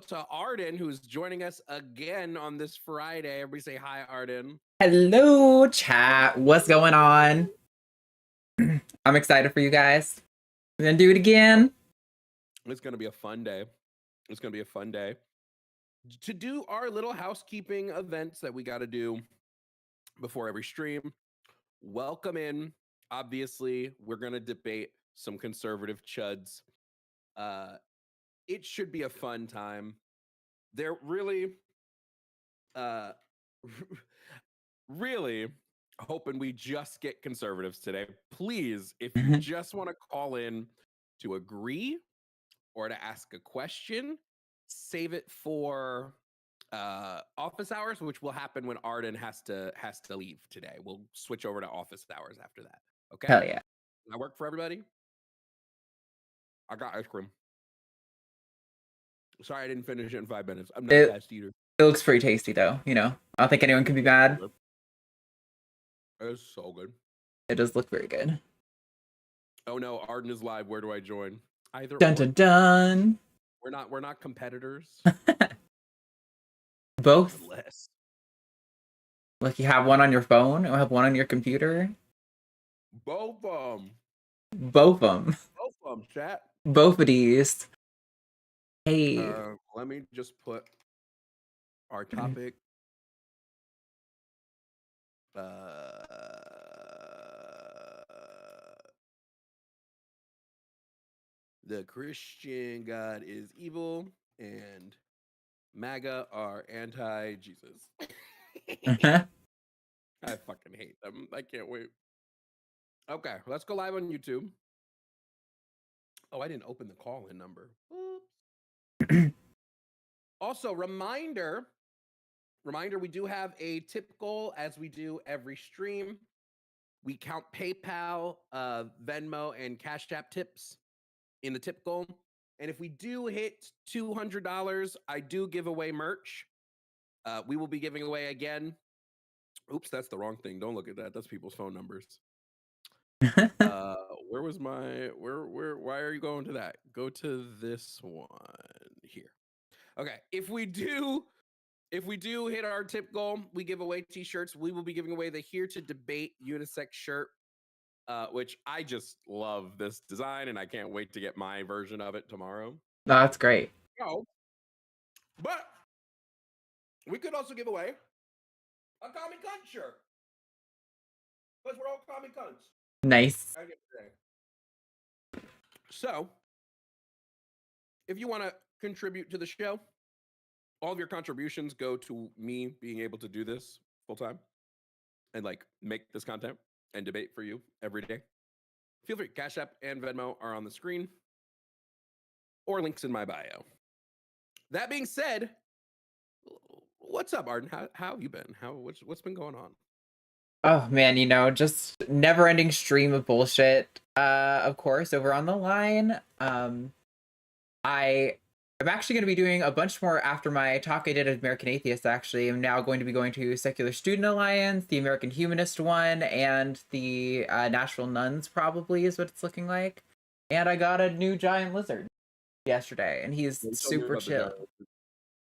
to Arden, who's joining us again on this Friday. Everybody say hi, Arden. Hello, chat. What's going on? I'm excited for you guys. We're gonna do it again. It's gonna be a fun day. It's gonna be a fun day to do our little housekeeping events that we got to do before every stream. Welcome in. Obviously, we're gonna debate some conservative chuds. It should be a fun time. They're really, really hoping we just get conservatives today. Please, if you just want to call in to agree or to ask a question, save it for office hours, which will happen when Arden has to leave today. We'll switch over to office hours after that. Okay. Hell yeah. Does that work for everybody? I got ice cream. Sorry, I didn't finish it in 5 minutes. I'm not a fast eater. It looks pretty tasty, though. You know, I don't think anyone can be mad. It's so good. It does look very good. Oh no, Arden is live. Where do I join? Either dun or. dun dun. We're not competitors. Both. Unless. Like you have one on your phone, or have one on your computer. Both of them. Both of them. Both of them, chat. Both of these. Hey. Let me just put our topic. The Christian God is evil and MAGA are anti-Jesus. I fucking hate them. I can't wait. Okay, let's go live on YouTube. Oh, I didn't open the call-in number. Oops. Also, reminder, we do have a tip goal as we do every stream. We count PayPal, Venmo, and Cash App tips in the tip goal. And if we do hit $200, I do give away merch. We will be giving away again. Oops, that's the wrong thing. Don't look at that. That's people's phone numbers. Where was my why are you going to that? Go to this one here. Okay, if we do hit our tip goal, we give away t-shirts. We will be giving away the Here to Debate unisex shirt, which I just love this design and I can't wait to get my version of it tomorrow. No, that's great. Oh, but we could also give away a commie cunt shirt. Because we're all commie cunts. Nice. So, if you want to contribute to the show, all of your contributions go to me being able to do this full time and like make this content and debate for you every day. Feel free. Cash App and Venmo are on the screen or links in my bio. That being said, what's up, Arden? How have you been? What's been going on? Oh man, you know, just never-ending stream of bullshit. Of course, over on the line. I'm actually going to be doing a bunch more after my talk I did at American Atheist. Actually, I'm now going to be going to Secular Student Alliance, the American Humanist one, and the Nashville Nuns. Probably is what it's looking like. And I got a new giant lizard yesterday, and he's super chill.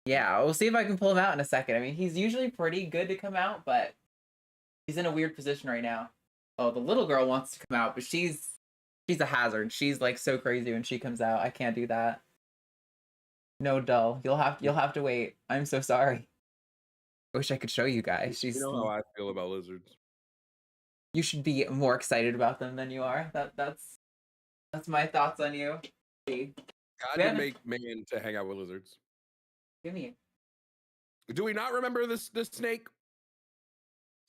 Yeah, we'll see if I can pull him out in a second. I mean, he's usually pretty good to come out, but he's in a weird position right now. Oh, the little girl wants to come out, but she's a hazard. She's like so crazy when she comes out. I can't do that. No, dull. You'll have to wait. I'm so sorry. I wish I could show you guys. You know how I feel about lizards. You should be more excited about them than you are. That's my thoughts on you. God didn't make man to hang out with lizards. Give me. Do we not remember this snake?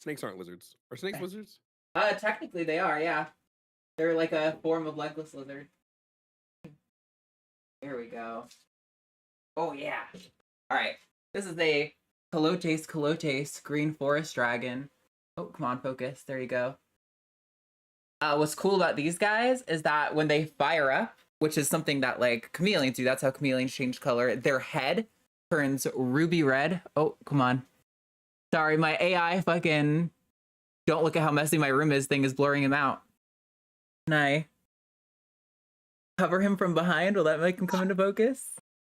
Snakes aren't lizards. Are snakes lizards? Technically they are, yeah. They're like a form of legless lizard. There we go. Oh yeah. Alright. This is a Calotes green forest dragon. Oh, come on, focus. There you go. What's cool about these guys is that when they fire up, which is something that like chameleons do, that's how chameleons change color, their head turns ruby red. Oh, come on. Sorry, my AI fucking don't look at how messy my room is thing is blurring him out. Can I cover him from behind? Will that make him come into focus?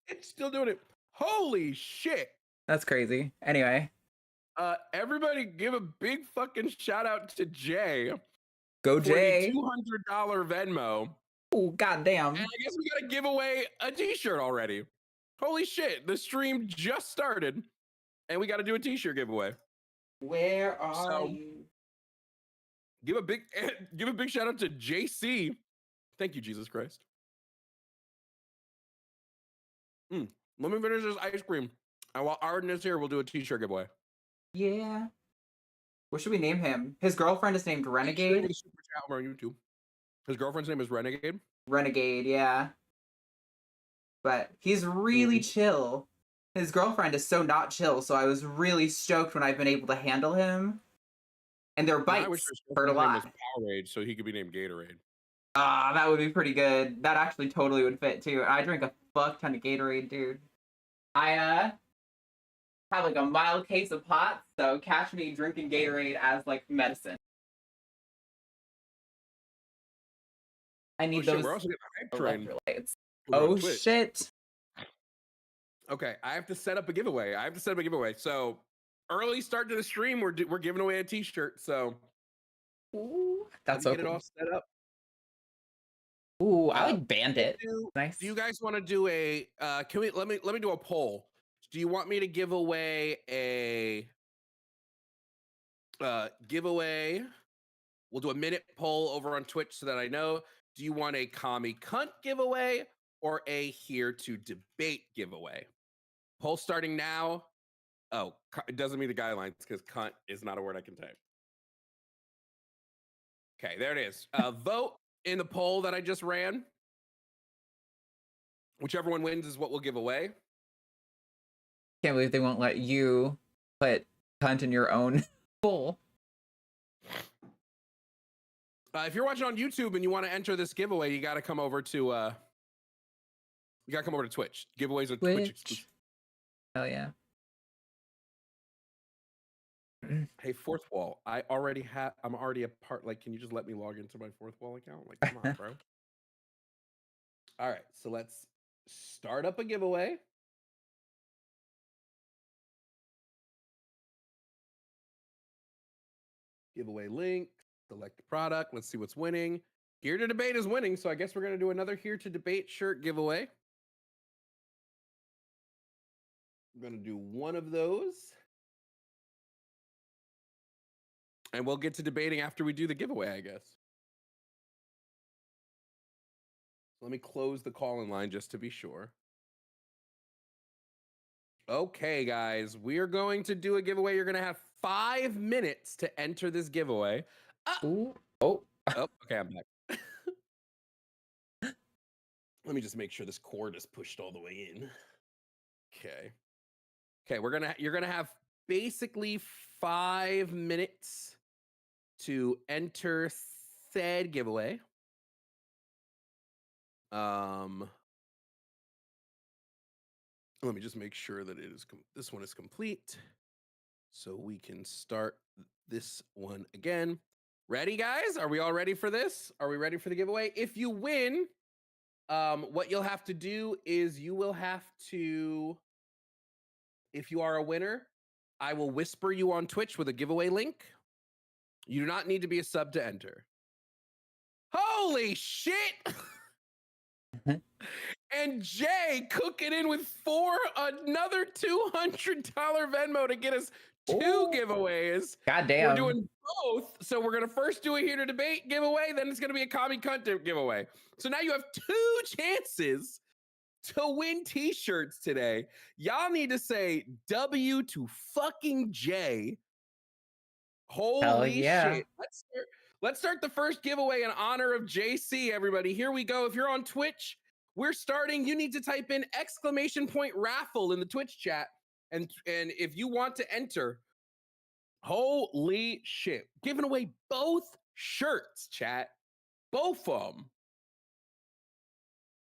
It's still doing it. Holy shit. That's crazy. Anyway. Everybody give a big fucking shout out to Jay Go for Jay. the $200 Venmo. Oh, goddamn. And I guess we gotta give away a t-shirt already. Holy shit, the stream just started and we gotta do a t-shirt giveaway. Where are you? Give a big shout out to JC. Thank you, Jesus Christ. Let me finish this ice cream. And while Arden is here, we'll do a t-shirt giveaway. Yeah. What should we name him? His girlfriend is named Renegade. Super chat on YouTube. His girlfriend's name is Renegade. Renegade, yeah. But he's really chill. His girlfriend is so not chill, so I was really stoked when I've been able to handle him. And their bites hurt a lot. Powerade, so he could be named Gatorade. Ah, that would be pretty good. That actually totally would fit too. I drink a fuck ton of Gatorade, dude. I have like a mild case of POTS, so catch me drinking Gatorade as like medicine. I need those. We're also getting a hype train. Electrolytes. Oh shit. Okay, I have to set up a giveaway. So early start to the stream, we're giving away a t-shirt. So ooh, that's so get it all set up. Ooh, I like Bandit. Nice. Do you guys want to do a let me do a poll. Do you want me to give away a giveaway? We'll do a minute poll over on Twitch so that I know. Do you want a commie cunt giveaway or a here to debate giveaway? Poll starting now. Oh, it doesn't mean the guidelines because cunt is not a word I can type. Okay, there it is. Vote in the poll that I just ran. Whichever one wins is what we'll give away. Can't believe they won't let you put cunt in your own poll. If you're watching on YouTube and you want to enter this giveaway, you got to come over to Twitch. Giveaways are Twitch exclusive. Hell yeah. Hey, fourth wall. I'm already a part. Like, can you just let me log into my fourth wall account? Like, come on, bro. All right, so let's start up a giveaway. Giveaway link. Select the product. Let's see what's winning. Here to Debate is winning, so I guess we're gonna do another Here to Debate shirt giveaway. I'm gonna do one of those. And we'll get to debating after we do the giveaway, I guess. Let me close the call-in line just to be sure. Okay, guys, we're going to do a giveaway. You're going to have 5 minutes to enter this giveaway. Oh, okay, I'm back. Let me just make sure this cord is pushed all the way in. Okay, you're gonna have basically 5 minutes to enter said giveaway. Let me just make sure that this one is complete so we can start this one again. Ready, guys? Are we all ready for this? Are we ready for the giveaway? If you win, what you'll have to do is you will have to, if you are a winner, I will whisper you on Twitch with a giveaway link. You do not need to be a sub to enter. Holy shit! And Jay cooking in with another $200 Venmo to get us 2 giveaways. Goddamn. We're doing both. So we're going to first do a Here to Debate giveaway. Then it's going to be a commie cunt giveaway. So now you have 2 chances to win t-shirts today. Y'all need to say W to fucking Jay. Holy shit. Let's start the first giveaway in honor of JC, everybody. Here we go. If you're on Twitch, we're starting. You need to type in !raffle in the Twitch chat. And if you want to enter, holy shit. Giving away both shirts, chat. Both of them.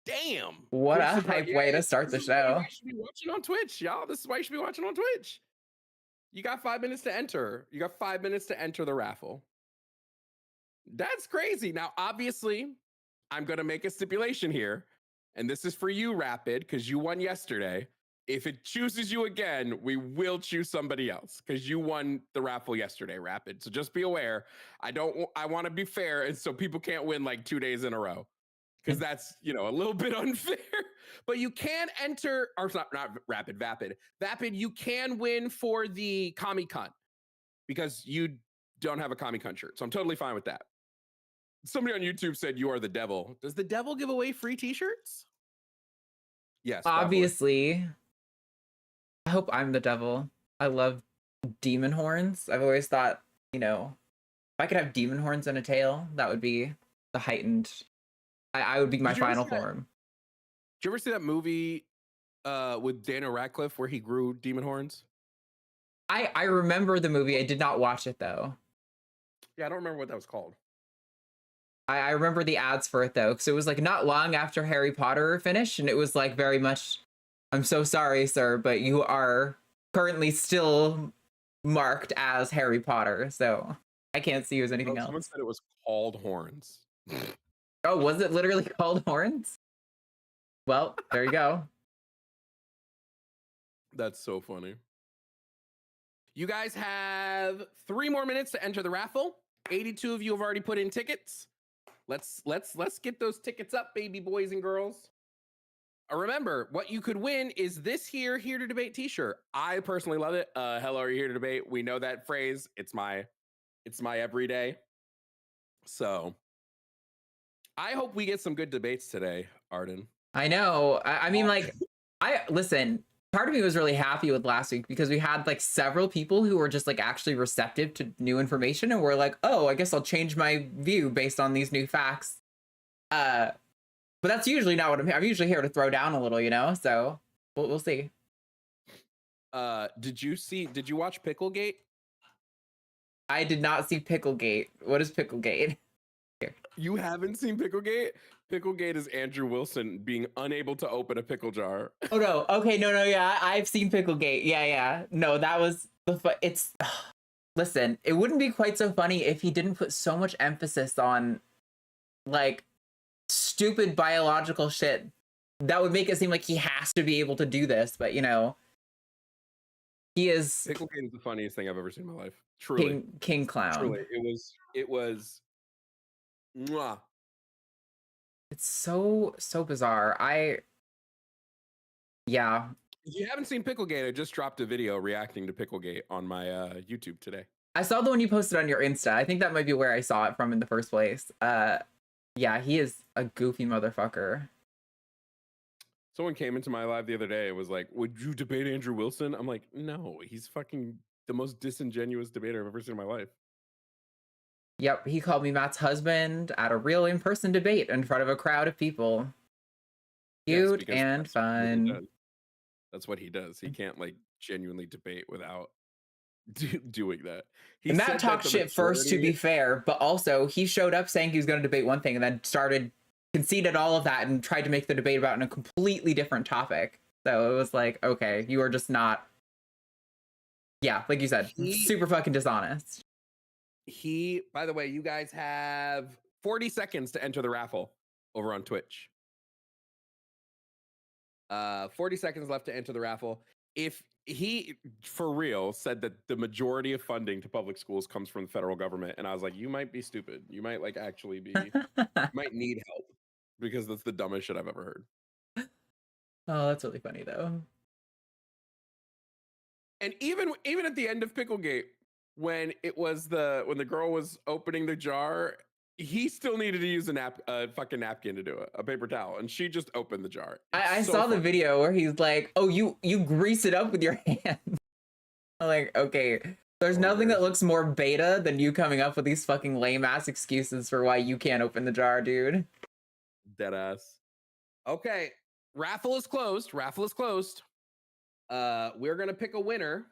Damn. What a hype way to start the show. You should be watching on Twitch, y'all. This is why you should be watching on Twitch. You got 5 minutes to enter. You got 5 minutes to enter the raffle. That's crazy. Now, obviously, I'm going to make a stipulation here. And this is for you, Rapid, because you won yesterday. If it chooses you again, we will choose somebody else because you won the raffle yesterday, Rapid. So just be aware. I want to be fair, and so people can't win like 2 days in a row because that's a little bit unfair. But you can enter, or not Rapid, Vapid. Vapid, you can win for the Comic-Con because you don't have a Comic-Con shirt. So I'm totally fine with that. Somebody on YouTube said you are the devil. Does the devil give away free t-shirts? Yes, obviously. I hope I'm the devil. I love demon horns. I've always thought, if I could have demon horns and a tail, that would be the heightened. I would be my final form. Did you ever see that movie with Daniel Radcliffe where he grew demon horns? I remember the movie. I did not watch it though. Yeah, I don't remember what that was called. I remember the ads for it though, because it was like not long after Harry Potter finished, and it was like very much, I'm so sorry, sir, but you are currently still marked as Harry Potter, so I can't see you as anything else. Someone said it was called Horns. Oh, was it literally called Horns? Well, there you go. That's so funny. You guys have 3 more minutes to enter the raffle. 82 of you have already put in tickets. Let's get those tickets up, baby boys and girls. Remember, what you could win is this Here to Debate t-shirt. I personally love it. Hello, are you here to debate? We know that phrase. It's my everyday. So I hope we get some good debates today, Arden. I know. I mean, like, listen, part of me was really happy with last week because we had like several people who were just like actually receptive to new information and were like, oh, I guess I'll change my view based on these new facts. But that's usually not what I'm usually here to throw down a little, so we'll see. Did you watch Picklegate? I did not see Picklegate. What is Picklegate? You haven't seen Picklegate? Picklegate is Andrew Wilson being unable to open a pickle jar. Oh no. Okay, no, yeah, I've seen Picklegate. Yeah. No, that was listen, it wouldn't be quite so funny if he didn't put so much emphasis on like stupid biological shit that would make it seem like he has to be able to do this, but he is Picklegate is the funniest thing I've ever seen in my life. Truly. King clown. Truly. It was mwah. It's so bizarre. Yeah. If you haven't seen Picklegate, I just dropped a video reacting to Picklegate on my YouTube today. I saw the one you posted on your Insta. I think that might be where I saw it from in the first place. Yeah, he is a goofy motherfucker. Someone came into my live the other day and was like, would you debate Andrew Wilson? I'm like, no, he's fucking the most disingenuous debater I've ever seen in my life. Yep, he called me Matt's husband at a real in-person debate in front of a crowd of people. Cute and fun. That's what he does. He can't like genuinely debate without doing that. And Matt talked shit first, to be fair, but also he showed up saying he was going to debate one thing and then conceded all of that and tried to make the debate about a completely different topic. So it was like, okay, you are just not, like you said, super fucking dishonest. By the way, you guys have 40 seconds to enter the raffle over on Twitch. 40 seconds left to enter the raffle. If he, for real, said that the majority of funding to public schools comes from the federal government, and I was like, you might be stupid. You might like actually be, might need help because that's the dumbest shit I've ever heard. Oh, that's really funny though. And even at the end of Picklegate, when the girl was opening the jar, he still needed to use a fucking napkin to do it, a paper towel, and she just opened the jar. I saw the video where he's like, "Oh, you grease it up with your hand." I'm like, okay, there's nothing that looks more beta than you coming up with these fucking lame ass excuses for why you can't open the jar, dude. Deadass. Okay, raffle is closed. We're gonna pick a winner.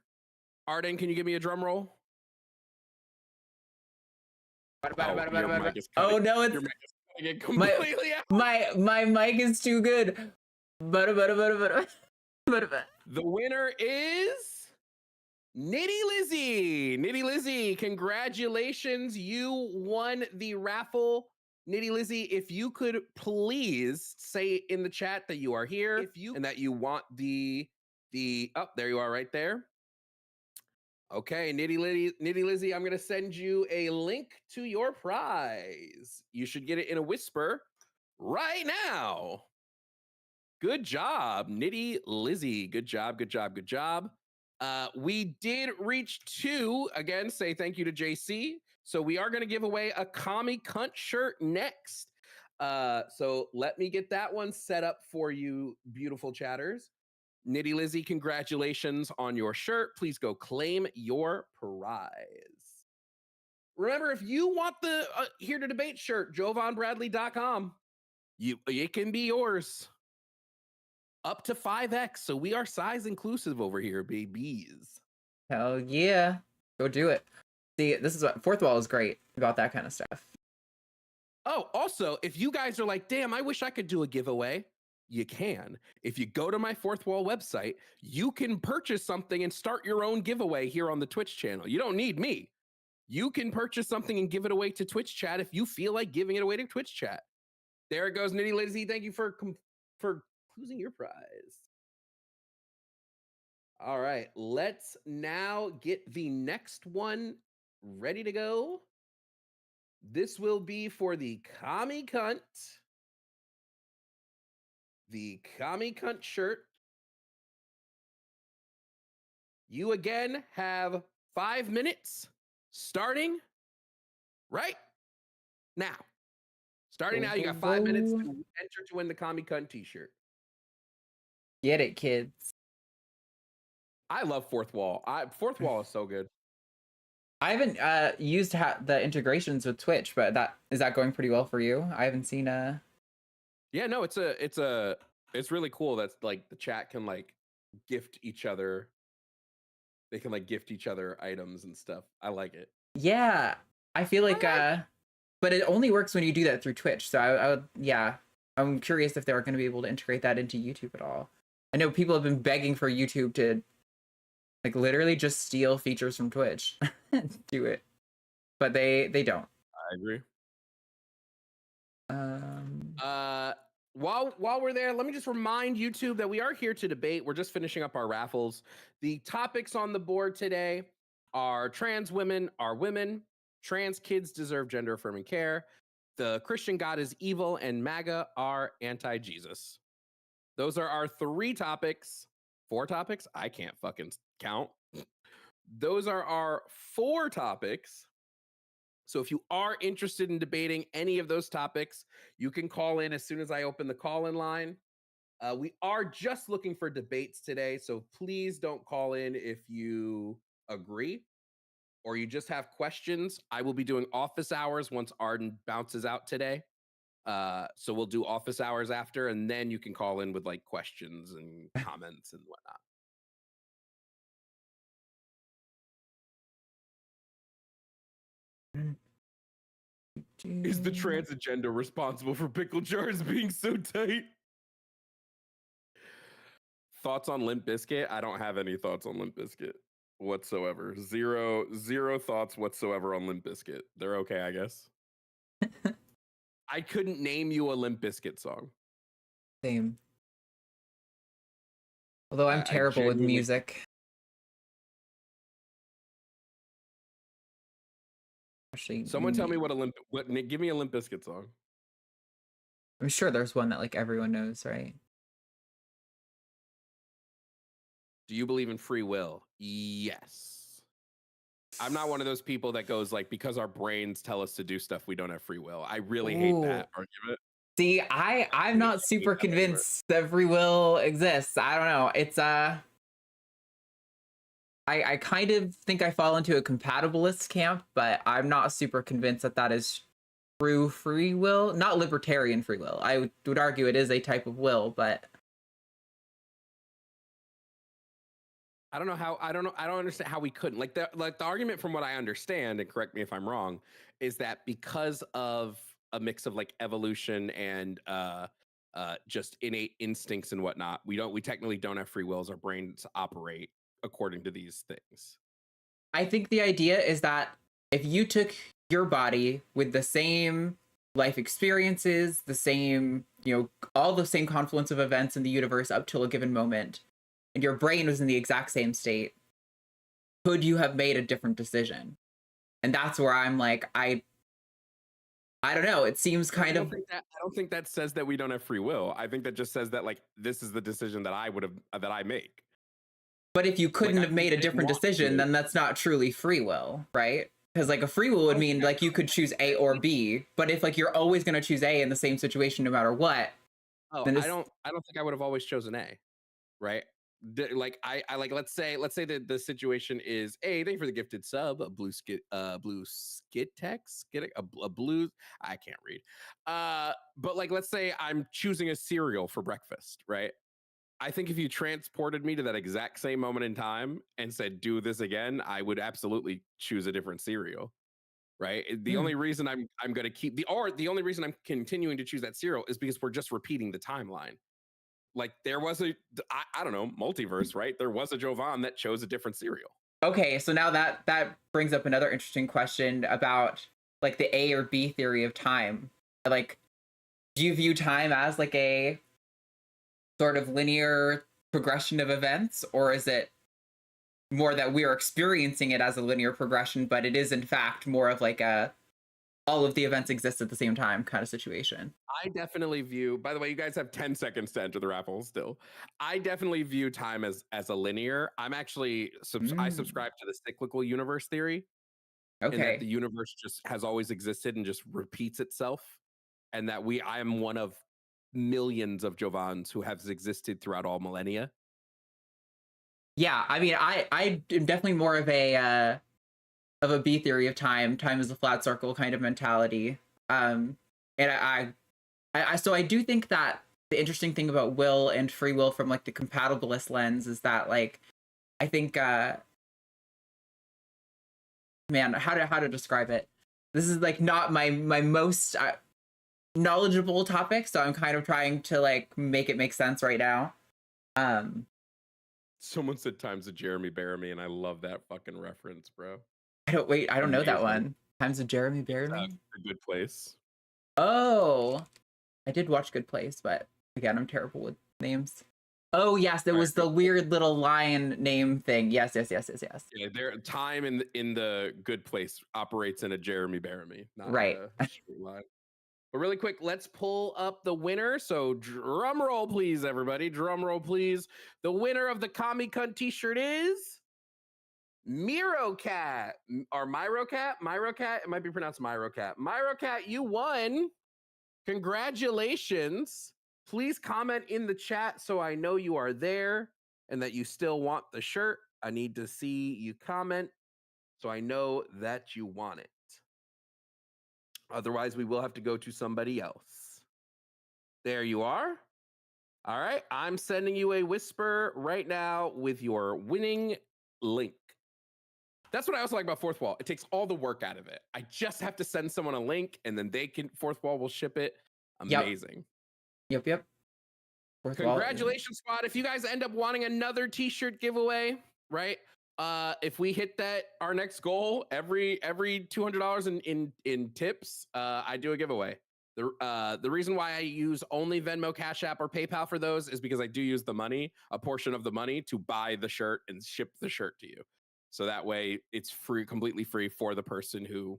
Arden, can you give me a drum roll? Oh no, it's completely out. My mic is too good. The winner is Nitty Lizzy. Nitty Lizzy, congratulations. You won the raffle. Nitty Lizzy, if you could please say in the chat that you are here and that you want the There you are right there. Okay, Nitty Lizzy, I'm gonna send you a link to your prize. You should get it in a whisper right now. Good job, Nitty Lizzy. Good job, good job, good job. We did reach 2. Again, say thank you to JC. So we are going to give away a Commie Cunt shirt next. So let me get that one set up for you, beautiful chatters. Nitty Lizzy, congratulations on your shirt. Please go claim your prize. Remember, if you want the Here to Debate shirt, jovanbradley.com, it can be yours. Up to 5X. So we are size inclusive over here, babies. Hell yeah. Go do it. See, this is what Fourth Wall is great about that kind of stuff. Oh, also, if you guys are like, damn, I wish I could do a giveaway, you can. If you go to my Fourth Wall website, you can purchase something and start your own giveaway here on the Twitch channel. You don't need me. You can purchase something and give it away to Twitch chat if you feel like giving it away to Twitch chat. There it goes, Nitty Lizzy. Thank you for losing your prize. All right, let's now get the next one ready to go. This will be for the Commie Cunt. The Commie Cunt shirt. You again have 5 minutes starting right now. Starting now, you got 5 minutes to enter to win the Commie Cunt t-shirt. Get it, kids. I love Fourth Wall. Fourth Wall is so good. I haven't used the integrations with Twitch, but is that going pretty well for you? I haven't seen Yeah, no, it's really cool. That's like the chat can like gift each other. They can like gift each other items and stuff. I like it. Yeah, I feel like but it only works when you do that through Twitch. So I would, yeah, I'm curious if they're going to be able to integrate that into YouTube at all. I know people have been begging for YouTube to like literally just steal features from Twitch. Do it, but they don't. I agree. While we're there, let me just remind YouTube that we are here to debate. We're just finishing up our raffles. The topics on the board today are trans women are women, trans kids deserve gender affirming care, the Christian God is evil, and MAGA are anti-Jesus. Those are our 3 topics. 4 topics? I can't fucking count. Those are our 4 topics. So if you are interested in debating any of those topics, you can call in as soon as I open the call-in line. We are just looking for debates today, so please don't call in if you agree or you just have questions. I will be doing office hours once Arden bounces out today. So we'll do office hours after, and then you can call in with like questions and comments and whatnot. Is the trans agenda responsible for pickle jars being so tight? Thoughts on Limp Bizkit? I don't have any thoughts on Limp Bizkit whatsoever. Zero thoughts whatsoever on Limp Bizkit. They're okay, I guess. I couldn't name you a Limp Bizkit song. Same. Although I'm terrible with music. Actually, someone tell me give me a Limp Bizkit song. I'm sure there's one that like everyone knows, right? Do you believe in free will? Yes. I'm not one of those people that goes like, because our brains tell us to do stuff, we don't have free will. I really hate that argument. See, I'm not super convinced that free will exists. I don't know. It's I kind of think I fall into a compatibilist camp, but I'm not super convinced that that is true free will. Not libertarian free will. I would argue it is a type of will, but I don't understand how we couldn't. Like the argument from what I understand, and correct me if I'm wrong, is that because of a mix of like evolution and just innate instincts and whatnot, we technically don't have free wills. Our brains operate according to these things. I think the idea is that if you took your body with the same life experiences, the same, all the same confluence of events in the universe up till a given moment, and your brain was in the exact same state, could you have made a different decision? And that's where I'm like, I don't know. It seems kind of I don't think that says that we don't have free will. I think that just says that like this is the decision that I make. but if you Like couldn't have made a different decision, then that's not truly free will, right? Because like a free will would mean like you could choose A or B, but if like you're always going to choose A in the same situation no matter what, then I don't think I would have always chosen A, right? Like I like let's say that the situation is thank you for the gifted sub, a blue skit text, a blue, I can't read. But like let's say I'm choosing a cereal for breakfast, right? I think if you transported me to that exact same moment in time and said do this again, I would absolutely choose a different cereal. Right. The only reason I'm going to keep the only reason I'm continuing to choose that cereal is because we're just repeating the timeline. Like there was I don't know, multiverse, right? There was a Jovan that chose a different cereal. Okay, so now that brings up another interesting question about like the A or B theory of time. Like, do you view time as like a sort of linear progression of events, or is it more that we are experiencing it as a linear progression, but it is in fact more of like a all of the events exist at the same time kind of situation? I definitely view, by the way, you guys have 10 seconds to enter the raffle still. I definitely view time as a linear. I'm actually I subscribe to the cyclical universe theory, and that Okay. the universe just has always existed and just repeats itself. And that I am one of millions of Jovans who have existed throughout all millennia. Yeah, I mean, I am definitely more of a B theory of time. Time is a flat circle kind of mentality. And so I do think that the interesting thing about will and free will from like the compatibilist lens is that like I think man, how to describe it? This is like not my most knowledgeable topic, so I'm kind of trying to like make it make sense right now. Um, Someone said times of Jeremy Bearimy, and I love that fucking reference, bro. I don't know that Amazing. one. Times of Jeremy Bearimy. A Good Place. Oh, I did watch Good Place, but again, I'm terrible with names. Oh yes, there was the weird little lion name thing. Yes. Yeah, their time in the Good Place operates in a Jeremy Bearimy, not Right. a straight line. But really quick, let's pull up the winner. So drum roll, please, everybody. Drum roll, please. The winner of the Commie Cunt t-shirt is Miro Cat or Myro Cat. It might be pronounced Myro Cat. Myro Cat, you won. Congratulations. Please comment in the chat so I know you are there and that you still want the shirt. I need to see you comment so I know that you want it. Otherwise, we will have to go to somebody else. There you are. All right. I'm sending you a whisper right now with your winning link. That's what I also like about Fourth Wall. It takes all the work out of it. I just have to send someone a link and then Fourth Wall will ship it. Amazing. Yep. Congratulations, squad. If you guys end up wanting another t-shirt giveaway, right? If we hit that our next goal, every $200 in tips, I do a giveaway. The reason why I use only Venmo, Cash App, or PayPal for those is because I do use a portion of the money to buy the shirt and ship the shirt to you. So that way it's free, completely free for the person who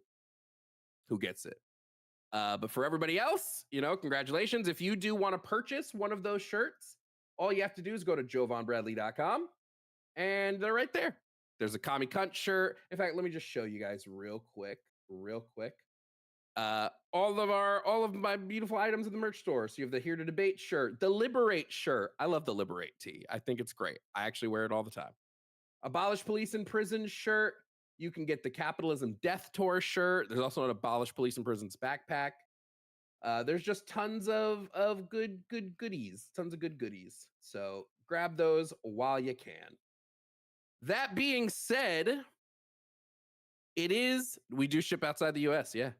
gets it. But for everybody else, congratulations. If you do want to purchase one of those shirts, all you have to do is go to jovanbradley.com and they're right there. There's a Commie Cunt shirt. In fact, let me just show you guys real quick. All of my beautiful items in the merch store. So you have the Here to Debate shirt, the Liberate shirt. I love the Liberate tee. I think it's great. I actually wear it all the time. Abolish Police in Prison shirt. You can get the Capitalism Death Tour shirt. There's also an Abolish Police in Prisons backpack. There's just tons of good goodies, tons of good goodies. So grab those while you can. That being said, we do ship outside the US, yeah.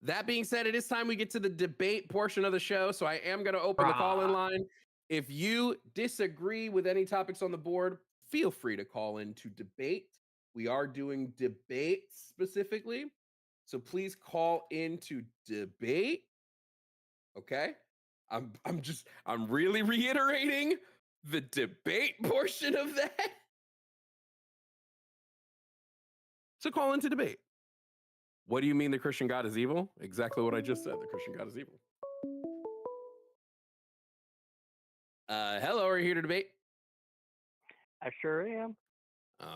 That being said, it is time we get to the debate portion of the show. So I am going to open the call-in line. If you disagree with any topics on the board, feel free to call in to debate. We are doing debate specifically. So please call in to debate. Okay. I'm really reiterating the debate portion of that. So call into debate. What do you mean the Christian God is evil? Exactly what I just said. The Christian God is evil. Hello, are you here to debate? I sure am.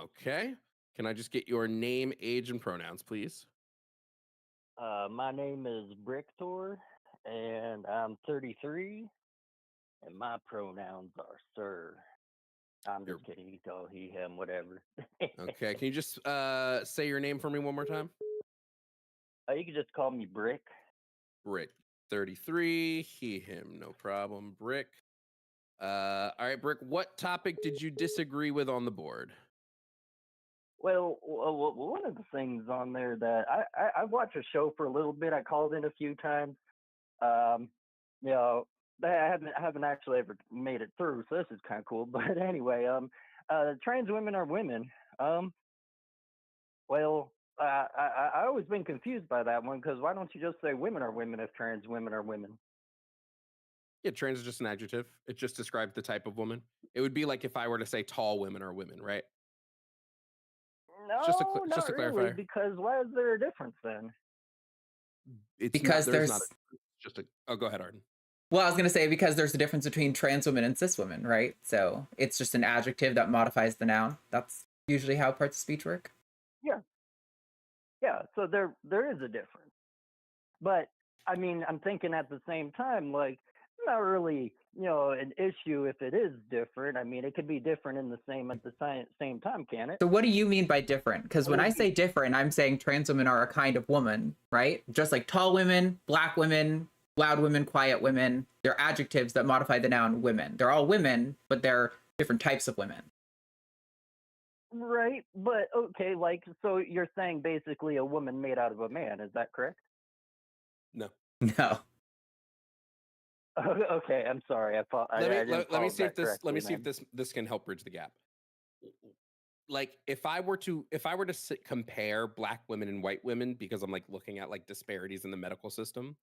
Okay. Can I just get your name, age, and pronouns, please? My name is Bricktor, and I'm 33, and my pronouns are sir. I'm You're- just kidding. You can call he, him, whatever. Okay. Can you just say your name for me one more time? You can just call me Brick. Brick. 33. He, him. No problem. Brick. All right, Brick. What topic did you disagree with on the board? Well, one of the things on there that I watch a show for a little bit. I called in a few times. Um, you know, I haven't actually ever made it through, so this is kind of cool. But anyway, trans women are women. Well, I always been confused by that one because why don't you just say women are women if trans women are women? Yeah, trans is just an adjective. It just describes the type of woman. It would be like if I were to say tall women are women, right? No, It's just not a really, clarifier. because why is there a difference then? It's not. Because There's not. there's Just a. Oh, go ahead, Arden. well, I was gonna say because there's a difference between trans women and cis women, right? So it's just an adjective that modifies the noun. That's usually how parts of speech work. Yeah, yeah. So there is a difference, but I mean, I'm thinking at the same time, like, not really, an issue if it is different. I mean, it could be different in the same at the same time, can it? So what do you mean by different? Because when Would I it say be different, I'm saying trans women are a kind of woman, right? Just like tall women, black women, loud women, quiet women. They're adjectives that modify the noun women. They're all women, but they're different types of women. right? But okay, like, so you're saying basically a woman made out of a man, is that correct? No. No. Okay, I'm sorry. I thought I didn't Let me follow see if that this. Let correctly me see if then. this can help bridge the gap. Like if I were to compare black women and white women, because I'm like looking at like disparities in the medical system,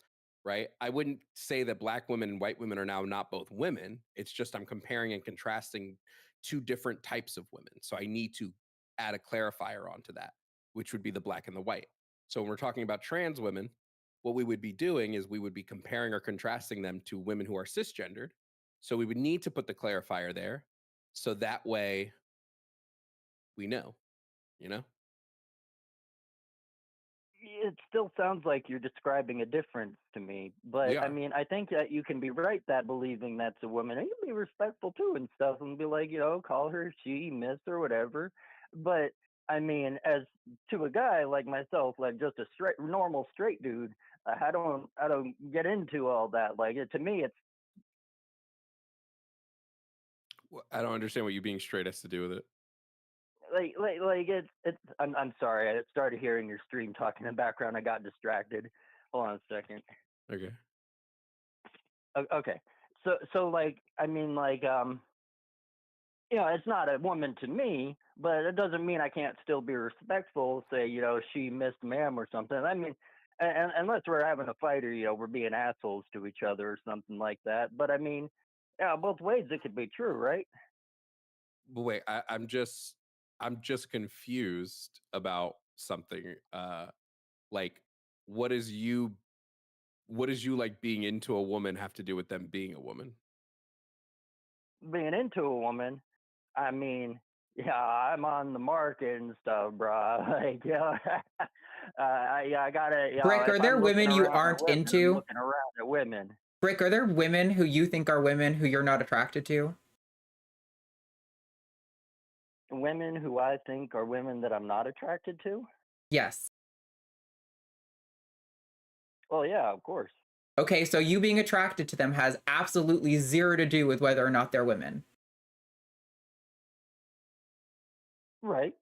right? I wouldn't say that black women and white women are now not both women. It's just I'm comparing and contrasting two different types of women. So I need to add a clarifier onto that, which would be the black and the white. So when we're talking about trans women, what we would be doing is we would be comparing or contrasting them to women who are cisgendered. So we would need to put the clarifier there. So that way we know, you know? It still sounds like you're describing a difference to me, We but I are. mean, I think that you can be right that believing that's a woman, and you can be respectful too and stuff, and be like, call her she, miss, or whatever. But I mean, as to a guy like myself, like just a straight, normal straight dude, I don't get into all that. Like, to me, it's I don't understand what you being straight has to do with it. like it's. I'm sorry, I started hearing your stream talking in the background. I got distracted. Hold on a second. Okay. Okay. So like, I mean, like, it's not a woman to me, but it doesn't mean I can't still be respectful. Say, she missed ma'am or something. I mean, and unless we're having a fight or we're being assholes to each other or something like that. But I mean, yeah, both ways it could be true, right? But wait, I'm just confused about something. Like what is you what does you like being into a woman have to do with them being a woman? Being into a woman, I mean, yeah, I'm on the market and stuff, bro. Like, I gotta, Brick, if are there I'm looking women you around at aren't women, I'm into? looking around at women. Brick, are there women who you think are women who you're not attracted to? Women who I think are women that I'm not attracted to? Yes. Well, yeah, of course. Okay, so you being attracted to them has absolutely zero to do with whether or not they're women. Right.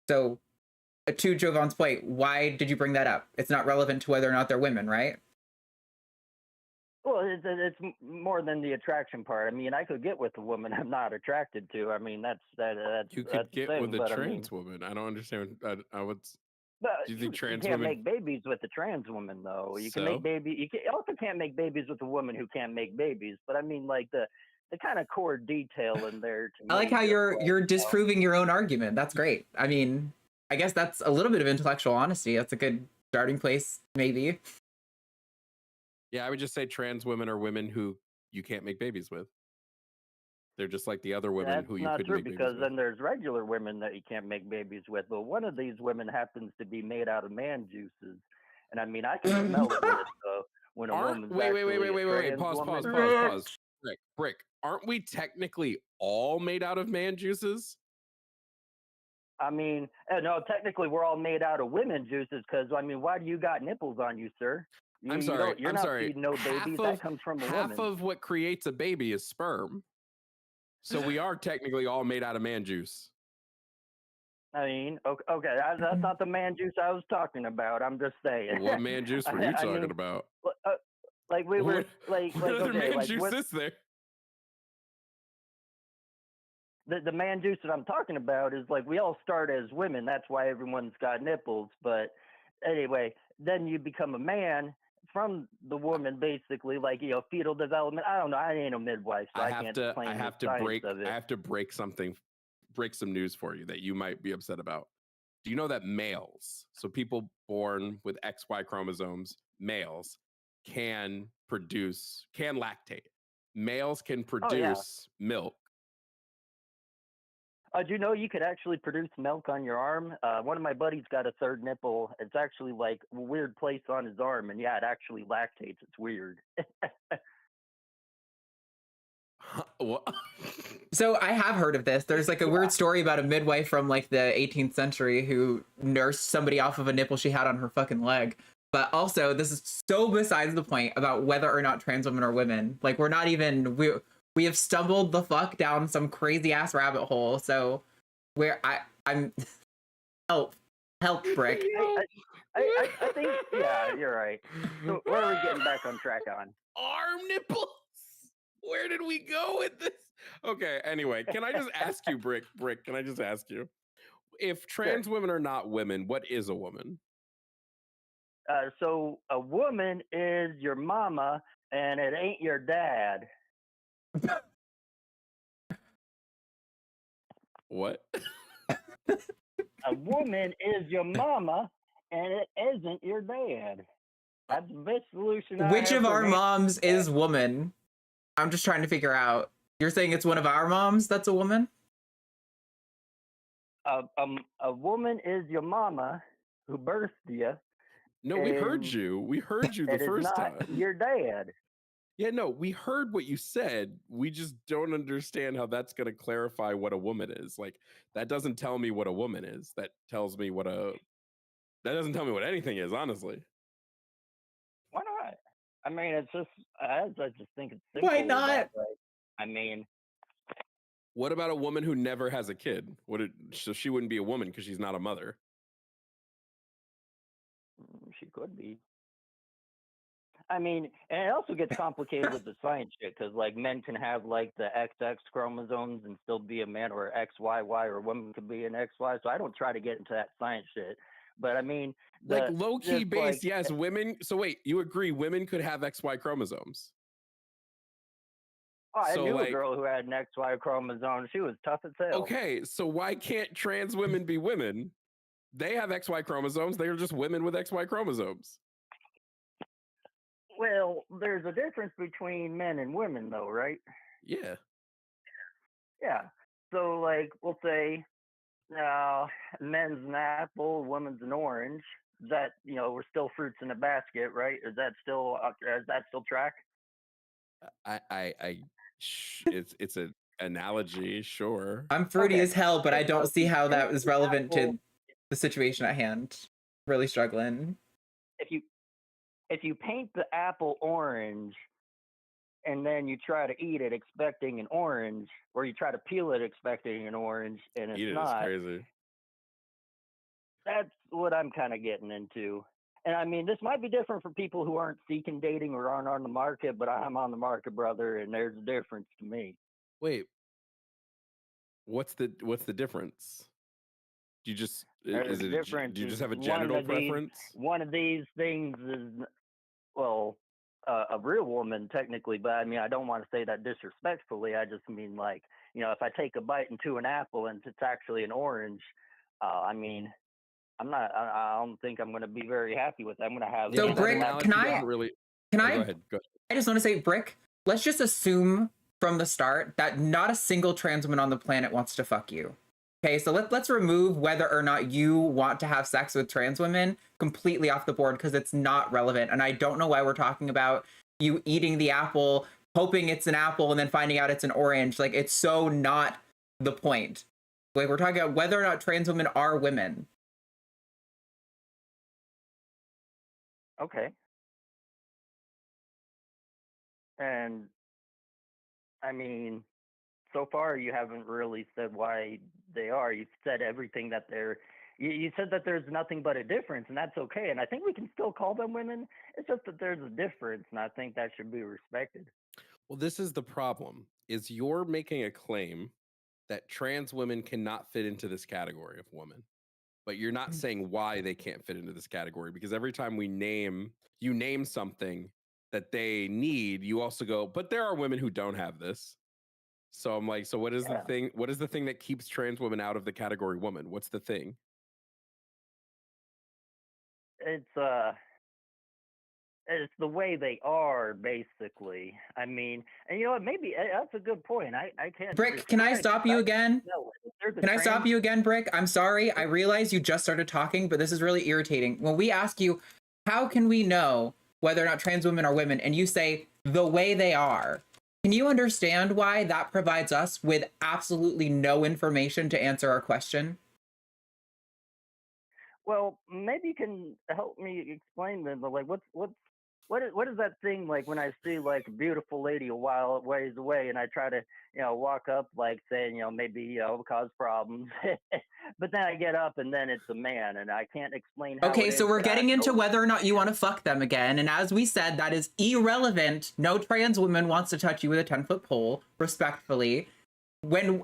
So, to Jovan's point, why did you bring that up? It's not relevant to whether or not they're women, right? Well, it's more than the attraction part. I mean, I could get with a woman I'm not attracted to. I mean, You that's could the get with thing. a But I mean, trans woman. I don't understand. I would. But Do you think you trans can't women? make babies with a trans woman, though. You can So? make also can't make babies with a woman who can't make babies. But I mean, like the kind of core detail in there to I like me, how just you're like, you're disproving your own argument. That's great. I mean, I guess that's a little bit of intellectual honesty. That's a good starting place, maybe. Yeah, I would just say trans women are women who you can't make babies with. They're just like the other women that's who you not couldn't true make babies because with. then there's regular women that you can't make babies with. But one of these women happens to be made out of man juices, and I mean I can smell it when a Aren't woman's wait, actually a trans pause, woman. pause. Brick. Aren't we technically all made out of man juices? I mean, no, technically we're all made out of women juices because I mean, why do you got nipples on you, sir? I'm You sorry. don't. You're I'm not sorry. feeding no babies. That comes from a half woman. of what creates a baby is sperm. So we are technically all made out of man juice. I mean, okay, that's not the man juice I was talking about. I'm just saying. What man juice were you talking about? Like we were, what other okay, man like juice is there? the man juice that I'm talking about is like we all start as women. That's why everyone's got nipples. But anyway, then you become a man from the woman, basically, like fetal development. I don't know. I ain't a midwife, so I can't claim the science of it. I have to break some news for you that you might be upset about. Do you know that males, so people born with XY chromosomes, males can lactate. Males can produce milk. Do you know you could actually produce milk on your arm? One of my buddies got a third nipple. It's actually like a weird place on his arm, and yeah, it actually lactates. It's weird. What? So I have heard of this. There's like a weird story about a midwife from like the 18th century who nursed somebody off of a nipple she had on her fucking leg. But also, this is so besides the point about whether or not trans women are women. Like we're not even we have stumbled the fuck down some crazy ass rabbit hole. So where I'm help Brick. I think yeah, you're right. So where are we getting back on track on? Arm nipples. Where did we go with this? Okay, anyway, can I just ask you, Brick, can I just ask you? If trans women are not women, what is a woman? So a woman is your mama, and it ain't your dad. What? A woman is your mama, and it isn't your dad. That's the best solution. Which of our moms is woman? I'm just trying to figure out. You're saying it's one of our moms that's a woman? A woman is your mama who birthed you. No, we heard you. We heard you the first time. Your dad. Yeah, no, we heard what you said. We just don't understand how that's going to clarify what a woman is. Like, that doesn't tell me what a woman is. That tells me that doesn't tell me what anything is, honestly. Why not? I mean, it's just, I just think it's simple. Why not? That way. I mean, what about a woman who never has a kid? So she wouldn't be a woman because she's not a mother. She could be. I mean, and it also gets complicated with the science shit because, like, men can have like the XX chromosomes and still be a man, or XYY, or a woman could be an XY. So I don't try to get into that science shit. But I mean, like low key based, yes, women. So wait, you agree women could have XY chromosomes? Oh, I knew a girl who had an XY chromosome. She was tough as hell. Okay, so why can't trans women be women? They have XY chromosomes. They are just women with XY chromosomes. Well, there's a difference between men and women, though, right? Yeah. Yeah. So, like, we'll say, men's an apple, women's an orange. That we're still fruits in a basket, right? Is that still track? It's an analogy, sure. I'm fruity as hell, but I don't see how that is relevant to the situation at hand. Really struggling. If you paint the apple orange and then you try to eat it expecting an orange, or you try to peel it expecting an orange and it's not, crazy. That's what I'm kind of getting into. And I mean, this might be different for people who aren't seeking dating or aren't on the market, but I'm on the market, brother, and there's a difference to me. Wait, what's the difference? Do you just There's is it difference. do you Is just have a one genital of these preference? one of these things is well a real woman technically, but I mean I don't want to say that disrespectfully. I just mean like if I take a bite into an apple and it's actually an orange, I mean I'm not. I don't think I'm going to be very happy with that. I'm going to have So Yeah, that Brick, anaphylactic analogy doesn't shock. really. can Oh, go I ahead. Go ahead. I just want to say, Brick, let's just assume from the start that not a single trans woman on the planet wants to fuck you. Okay, so let's remove whether or not you want to have sex with trans women completely off the board because it's not relevant. And I don't know why we're talking about you eating the apple, hoping it's an apple, and then finding out it's an orange. Like, it's so not the point. Like, we're talking about whether or not trans women are women. Okay. And I mean, so far you haven't really said why they are. You've said everything that they're. You said that there's nothing but a difference, and that's okay. And I think we can still call them women. It's just that there's a difference, and I think that should be respected. Well, this is the problem: is you're making a claim that trans women cannot fit into this category of woman, but you're not saying why they can't fit into this category, because every time you name something that they need, you also go, but there are women who don't have this. So I'm like, so what is the Yeah, thing? What is the thing that keeps trans women out of the category woman? What's the thing? it's it's the way they are, basically. I mean, and you know what? Maybe that's a good point. I can't Brick, can I describe stop it. you I can again? smell it. If there's a Can I stop trans, you again, Brick? I'm sorry. I realize you just started talking, but this is really irritating. When we ask you, how can we know whether or not trans women are women, and you say the way they are, can you understand why that provides us with absolutely no information to answer our question? well, maybe you can help me explain then. But like, what is that thing like when I see like a beautiful lady a while ways away, and I try to walk up like saying maybe cause problems, but then I get up and then it's a man, and I can't explain how Okay, it so is, we're but I getting into go, whether or not you want to fuck them again. And as we said, that is irrelevant. No trans woman wants to touch you with a 10-foot pole, respectfully. When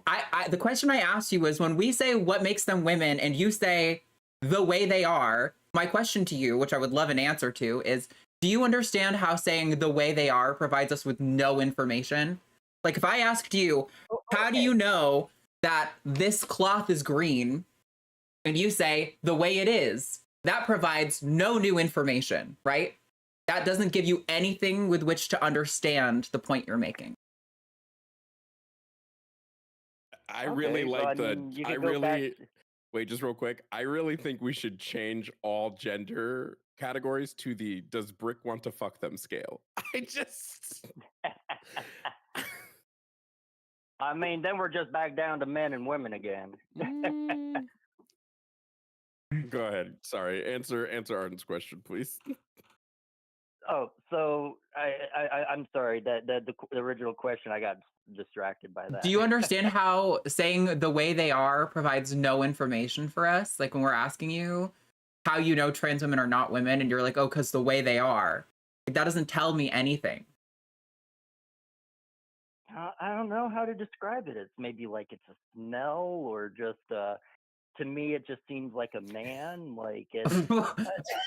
the question I asked you was when we say what makes them women and you say the way they are, my question to you, which I would love an answer to, is do you understand how saying the way they are provides us with no information? Like if I asked you, "Oh, how do okay, you know that this cloth is green? And you say the way it is, that provides no new information, right? That doesn't give you anything with which to understand the point you're making. I really okay." So I like the. mean, you I could go back. really wait, just real quick. I really think we should change all gender categories to the "Does Brick want to fuck them" scale. I just. I mean, then we're just back down to men and women again. Mm. Go ahead. Sorry. Answer Arden's question, please. Oh, so I'm sorry that the original question I got distracted by Do that. you understand how saying the way they are provides no information for us? Like when we're asking you how you know trans women are not women, and you're like, oh, because the way they are. Like, that doesn't tell me anything. I don't know how to describe it. It's maybe like it's a smell or just to me it just seems like a man. Like it's I don't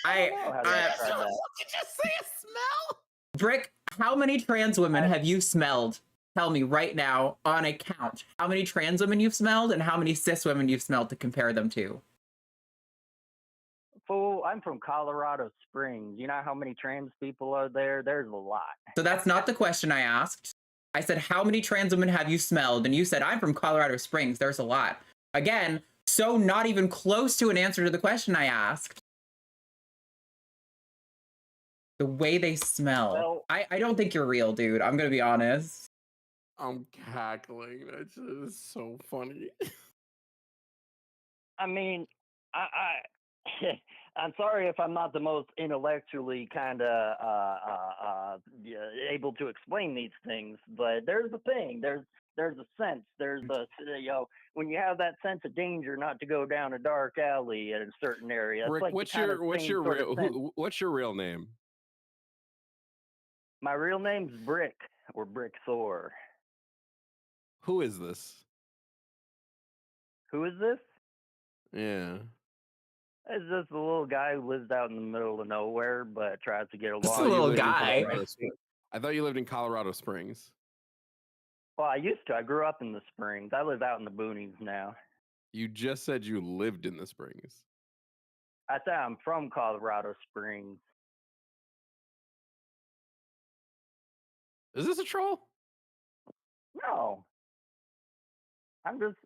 I, know how to I, describe that. Did you just say a smell? Brick, how many trans women I, have you smelled? Tell me right now on a count how many trans women you've smelled and how many cis women you've smelled to compare them to. fool, I'm from Colorado Springs. You know how many trans people are there? There's a lot. So that's not the question I asked. I said, how many trans women have you smelled? And you said, I'm from Colorado Springs. There's a lot. Again, so not even close to an answer to the question I asked. The way they smell. Well, I don't think you're real, dude. I'm going to be honest. I'm cackling. That's just so funny. I mean, I I'm sorry if I'm not the most intellectually kind of yeah, able to explain these things, but there's a thing. There's a sense. There's a when you have that sense of danger, not to go down a dark alley in a certain area. It's Rick, like the kind of same sort of sense. what's your real name? My real name's Brick or Brick Thor. Who is this? Who is this? Yeah. It's just a little guy who lives out in the middle of nowhere, but tries to get I Just a thought along you little with lived in guy. Colorado Springs. I thought you lived in Colorado Springs. Well, I used to. I grew up in the Springs. I live out in the boonies now. You just said you lived in the Springs. I said I'm from Colorado Springs. Is this a troll? No, I'm just,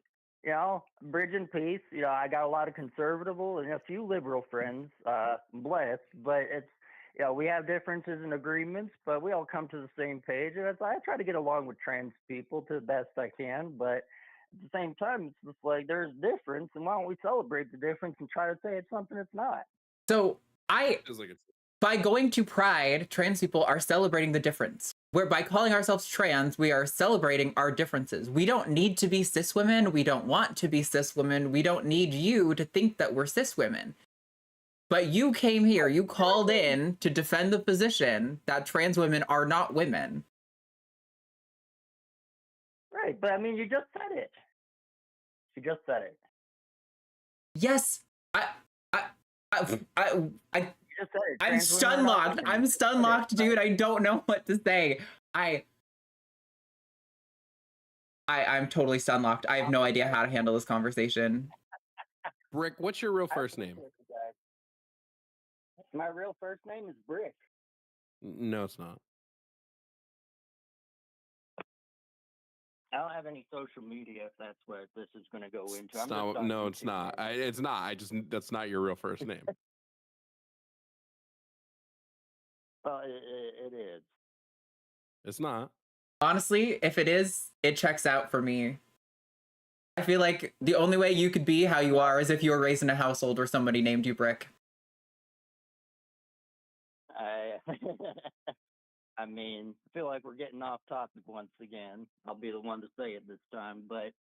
bridging peace. I got a lot of conservative and a few liberal friends, blessed, but it's, we have differences and agreements, but we all come to the same page. And I try to get along with trans people to the best I can, but at the same time, it's just like there's difference, and why don't we celebrate the difference and try to say it's something it's not? So Feels like it's by going to Pride, trans people are celebrating the difference. Where by calling ourselves trans, we are celebrating our differences. We don't need to be cis women. We don't want to be cis women. We don't need you to think that we're cis women. But you came here, you called in to defend the position that trans women are not women. Right, but I mean, you just said it. You just said it. Yes, You just said it. I'm Trans women stun are not locked. women. I'm You just stun said it. locked, dude. I don't know what to say. I'm totally stun locked. I have no idea how to handle this conversation. Brick, what's your real first name? My real first name is Brick. No, it's not. I don't have any social media if that's what this is going to go into. It's not, no, it's not. It's not. That's not your real first name. Well, it is. It's not. Honestly, if it is, it checks out for me. I feel like the only way you could be how you are is if you were raised in a household where somebody named you Brick. I mean, I feel like we're getting off topic once again. I'll be the one to say it this time, but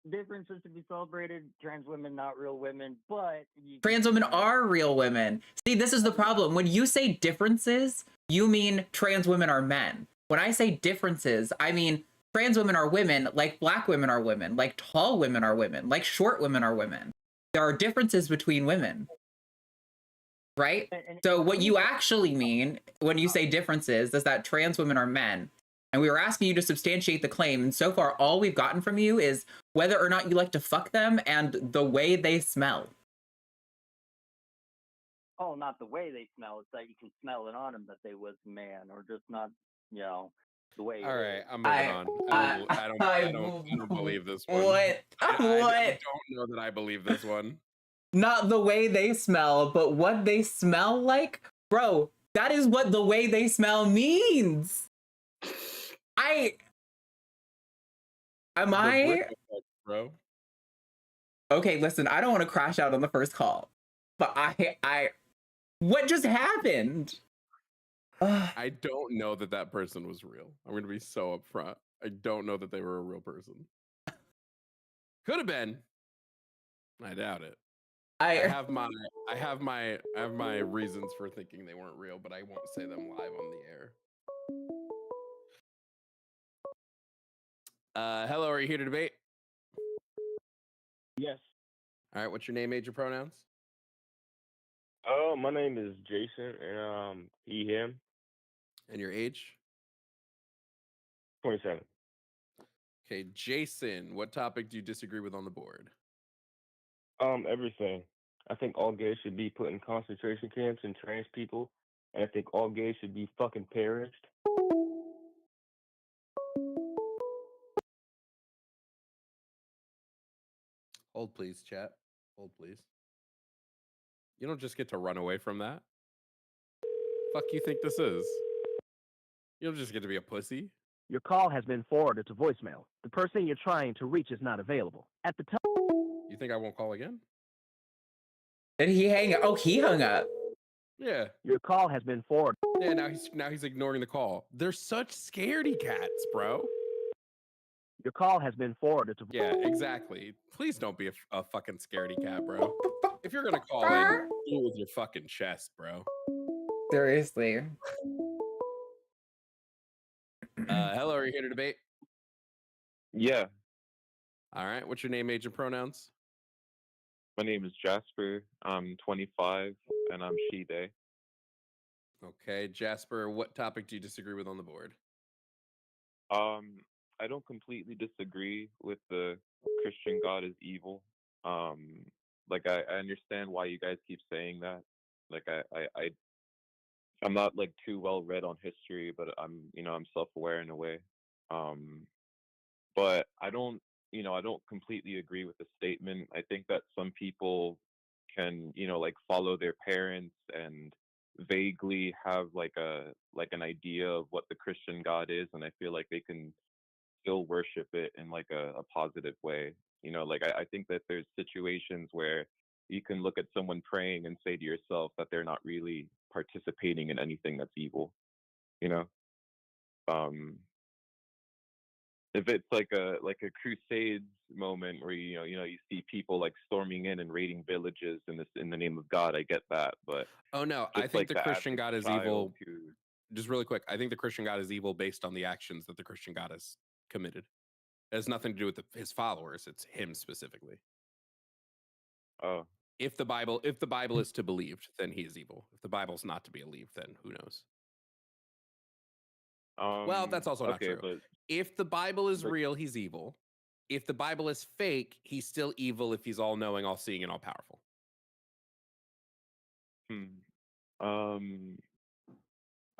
differences to be celebrated. Trans women, not real women, but trans women are real women. See, this is the problem. When you say differences, you mean trans women are men. When I say differences, I mean trans women are women, like black women are women, like tall women are women, like short women are women. There are differences between women. Right? So what you actually mean when you say differences is that trans women are men. And we were asking you to substantiate the claim. And so far, all we've gotten from you is whether or not you like to fuck them and the way they smell. Oh, not the way they smell. It's that you can smell it on them that they was man, or just not, the way. All right, I'm moving on. I don't believe this one. What? I don't know that I believe this one. Not the way they smell, but what they smell like? Bro, that is what the way they smell means. Am I? Bro. Okay, listen, I don't want to crash out on the first call, but what just happened? I don't know that person was real. I'm going to be so upfront. I don't know that they were a real person. Could have been. I doubt it. I have my reasons for thinking they weren't real, but I won't say them live on the air. Hello, are you here to debate? Yes. All right, what's your name, age, or pronouns? Oh, my name is Jason, and he, him. And your age? 27. Okay, Jason, what topic do you disagree with on the board? Everything. I think all gays should be put in concentration camps and trans people, and I think all gays should be fucking perished. Hold, please, chat. Hold, please. You don't just get to run away from that. Fuck you think this is? You don't just get to be a pussy. Your call has been forwarded to voicemail. The person you're trying to reach is not available. At the time. You think I won't call again? Did he hang up? Oh, he hung up. Yeah. Your call has been forwarded. Yeah, now he's ignoring the call. They're such scaredy cats, bro. Your call has been forwarded to. Yeah, exactly. Please don't be a fucking scaredy cat, bro. If you're gonna call in, do it with your fucking chest, bro. Seriously. Hello, are you here to debate? Yeah. All right. What's your name, age, and pronouns? My name is Jasper. I'm 25, and I'm she/they. Okay, Jasper, what topic do you disagree with on the board? I don't completely disagree with the Christian God is evil. Um, like I understand why you guys keep saying that. Like I'm not like too well read on history, but I'm self-aware in a way. Um, but I don't completely agree with the statement. I think that some people can, like follow their parents and vaguely have like an idea of what the Christian God is, and I feel like they can still worship it in like a positive way. Like I think that there's situations where you can look at someone praying and say to yourself that they're not really participating in anything that's evil, you know? Um, if it's like a crusades moment where you see people like storming in and raiding villages in the name of God, I get that, but Oh no, I just think like the the Christian average God is child evil. who Just really quick, I think the Christian God is evil based on the actions that the Christian God has committed. It has nothing to do with his followers. It's him specifically. oh If the Bible is to be believed, then he is evil. If the Bible's not to be believed, then who knows? Well, that's also not okay, true. If the Bible is real, he's evil. If the Bible is fake, he's still evil if he's all knowing, all seeing, and all powerful.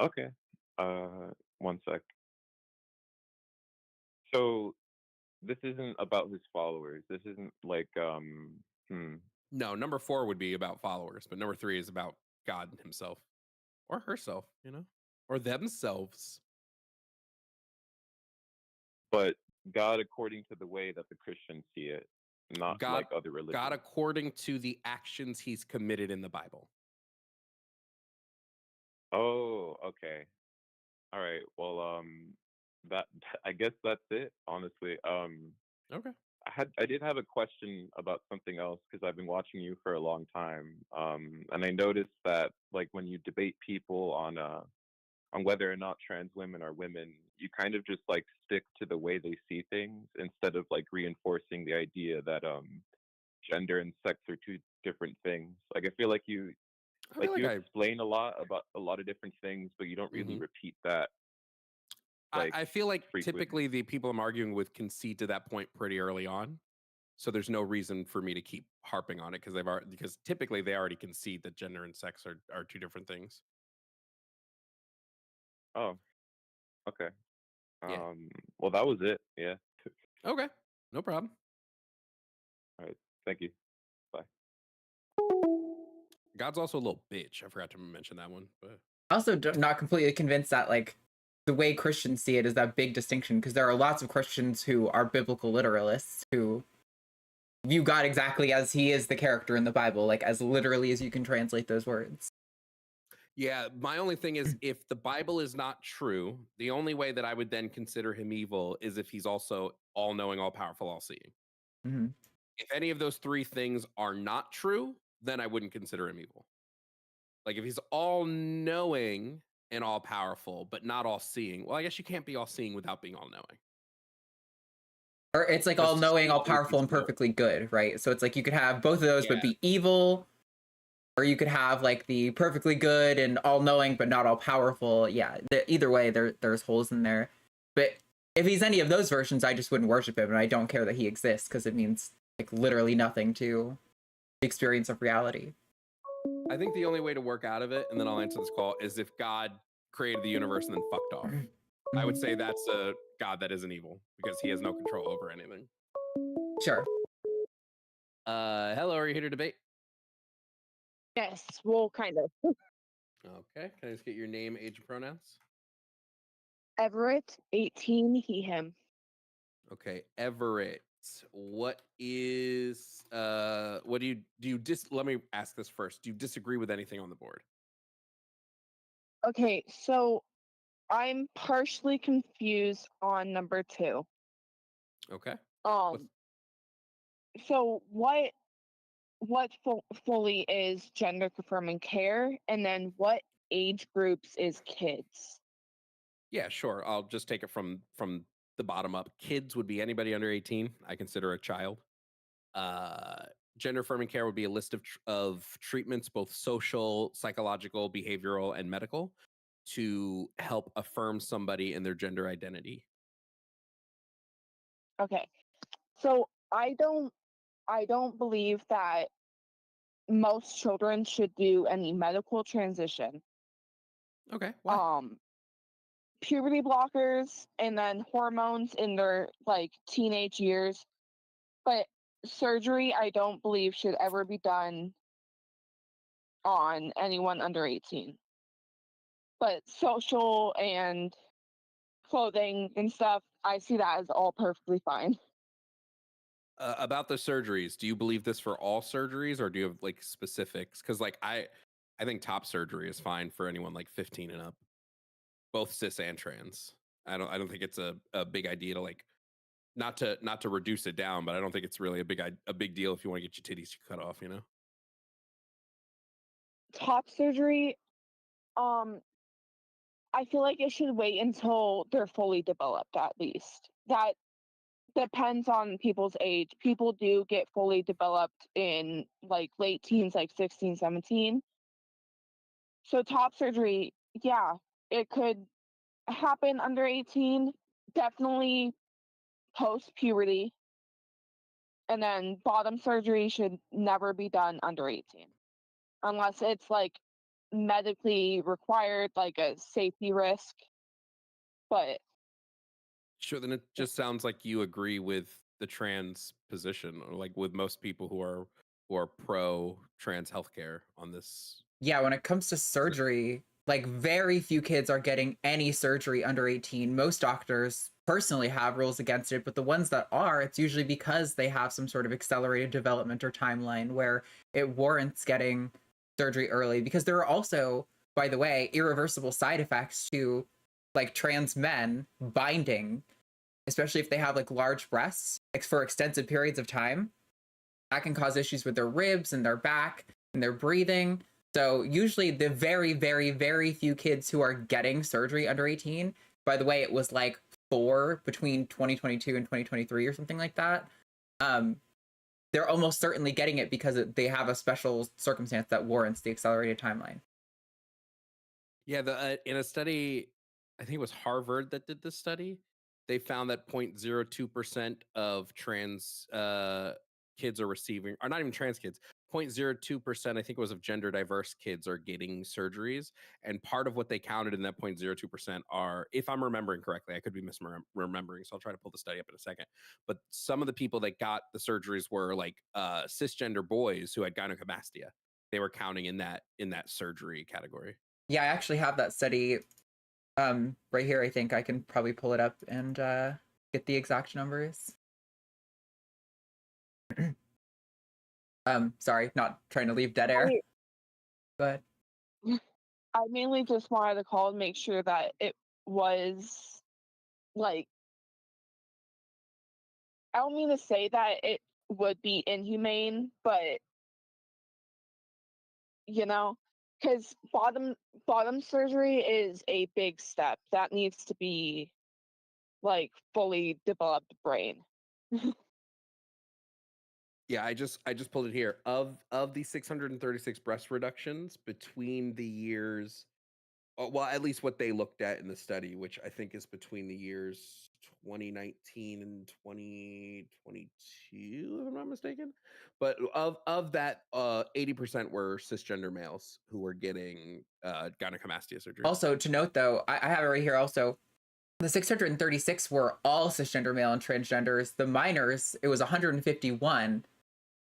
Okay. One sec. So this isn't about his followers. This isn't like No, number 4 would be about followers, but number 3 is about God himself or herself, or themselves. but God according to the way that the Christians see it, not God, like other religions. God according to the actions he's committed in the Bible. Oh, okay. All right. Well, that I guess that's it, honestly. Okay. I did have a question about something else because I've been watching you for a long time. And I noticed that like when you debate people on whether or not trans women are women, you kind of just like stick to the way they see things instead of like reinforcing the idea that gender and sex are two different things. Like I feel like you explain a lot about a lot of different things, but you don't really repeat that. Like I feel like frequently. typically the people I'm arguing with concede to that point pretty early on. So there's no reason for me to keep harping on it because typically they already concede that gender and sex are two different things. Oh, okay. Yeah. Well, that was it. Yeah. Okay. No problem. All right. Thank you. Bye. God's also a little bitch. I forgot to mention that one. But Also, not completely convinced that like the way Christians see it is that big distinction, because there are lots of Christians who are biblical literalists who view God exactly as he is the character in the Bible, like as literally as you can translate those words. yeah, my only thing is if the Bible is not true, the only way that I would then consider him evil is if he's also all knowing, all powerful, all seeing. Mm-hmm. If any of those 3 things are not true, then I wouldn't consider him evil. Like if he's all knowing and all powerful, but not all seeing, well, I guess you can't be all seeing without being all knowing. Or it's like all knowing, all powerful, and perfectly good, right? So it's like you could have both of those but be evil, or you could have like the perfectly good and all knowing but not all powerful. Yeah, either way, there's holes in there. But if he's any of those versions, I just wouldn't worship him, and I don't care that he exists because it means like literally nothing to the experience of reality. I think the only way to work out of it, and then I'll answer this call, is if God created the universe and then fucked off. I would say that's a God that isn't evil because he has no control over anything. Sure. Hello, are you here to debate? Yes, well, kind of. Okay, can I just get your name, age, and pronouns? Everett, 18, he, him. Okay, Everett. What is what do you let me ask this first. Do you disagree with anything on the board? Okay, so I'm partially confused on number 2. Okay. So what fully is gender confirming care, and then what age groups is kids? Yeah, sure. I'll just take it from the bottom up. Kids would be anybody under 18. I consider a child. gender affirming care would be a list of treatments, both social, psychological, behavioral, and medical, to help affirm somebody in their gender identity. Okay. So I don't believe that most children should do any medical transition. Okay, why? Puberty blockers and then hormones in their like teenage years, but surgery I don't believe should ever be done on anyone under 18. But social and clothing and stuff, I see that as all perfectly fine. About the surgeries, do you believe this for all surgeries, or do you have like specifics? Because like I think top surgery is fine for anyone like 15 and up, both cis and trans. I don't think it's a big idea to like not to reduce it down, but I don't think it's really a big deal if you want to get your titties cut off, you know. Top surgery, I feel like it should wait until they're fully developed at least. That depends on people's age. People do get fully developed in like late teens, like 16, 17. So top surgery, yeah, it could happen under 18, definitely post puberty. And then bottom surgery should never be done under 18 unless it's like medically required, like a safety risk. But Sure, then it just sounds like you agree with the trans position, or like with most people who are pro trans healthcare on this. Yeah, when it comes to surgery, like very few kids are getting any surgery under 18. Most doctors personally have rules against it, but the ones that are, it's usually because they have some sort of accelerated development or timeline where it warrants getting surgery early. Because there are also, by the way, irreversible side effects to like trans men binding, especially if they have like large breasts for extensive periods of time. That can cause issues with their ribs and their back and their breathing. So usually the very, very, very few kids who are getting surgery under 18, by the way, it was like 4 between 2022 and 2023 or something like that. They're almost certainly getting it because they have a special circumstance that warrants the accelerated timeline. Yeah, in a study, I think it was Harvard that did this study. They found that 0.02% of trans kids are receiving, or not even trans kids, 0.02%, I think it was, of gender diverse kids are getting surgeries. And part of what they counted in that 0.02% are, if I'm remembering correctly, I could be misremembering, so I'll try to pull the study up in a second. But some of the people that got the surgeries were like cisgender boys who had gynecomastia. They were counting in that surgery category. Yeah, I actually have that study right here. I think I can probably pull it up and get the exact numbers. Sorry, not trying to leave dead air. Go ahead. I mainly just wanted to call and make sure that it was like, I don't mean to say that it would be inhumane, but you know, because bottom surgery is a big step that needs to be like fully developed brain. Yeah, I just pulled it here. Of the 636 breast reductions between the years, well, at least what they looked at in the study, which I think is between the years 2019 and 2022, if I'm not mistaken. But of that, 80% were cisgender males who were getting gynecomastia surgery. Also, to note though, I have it right here also. The 636 were all cisgender male and transgenders. The minors, it was 151,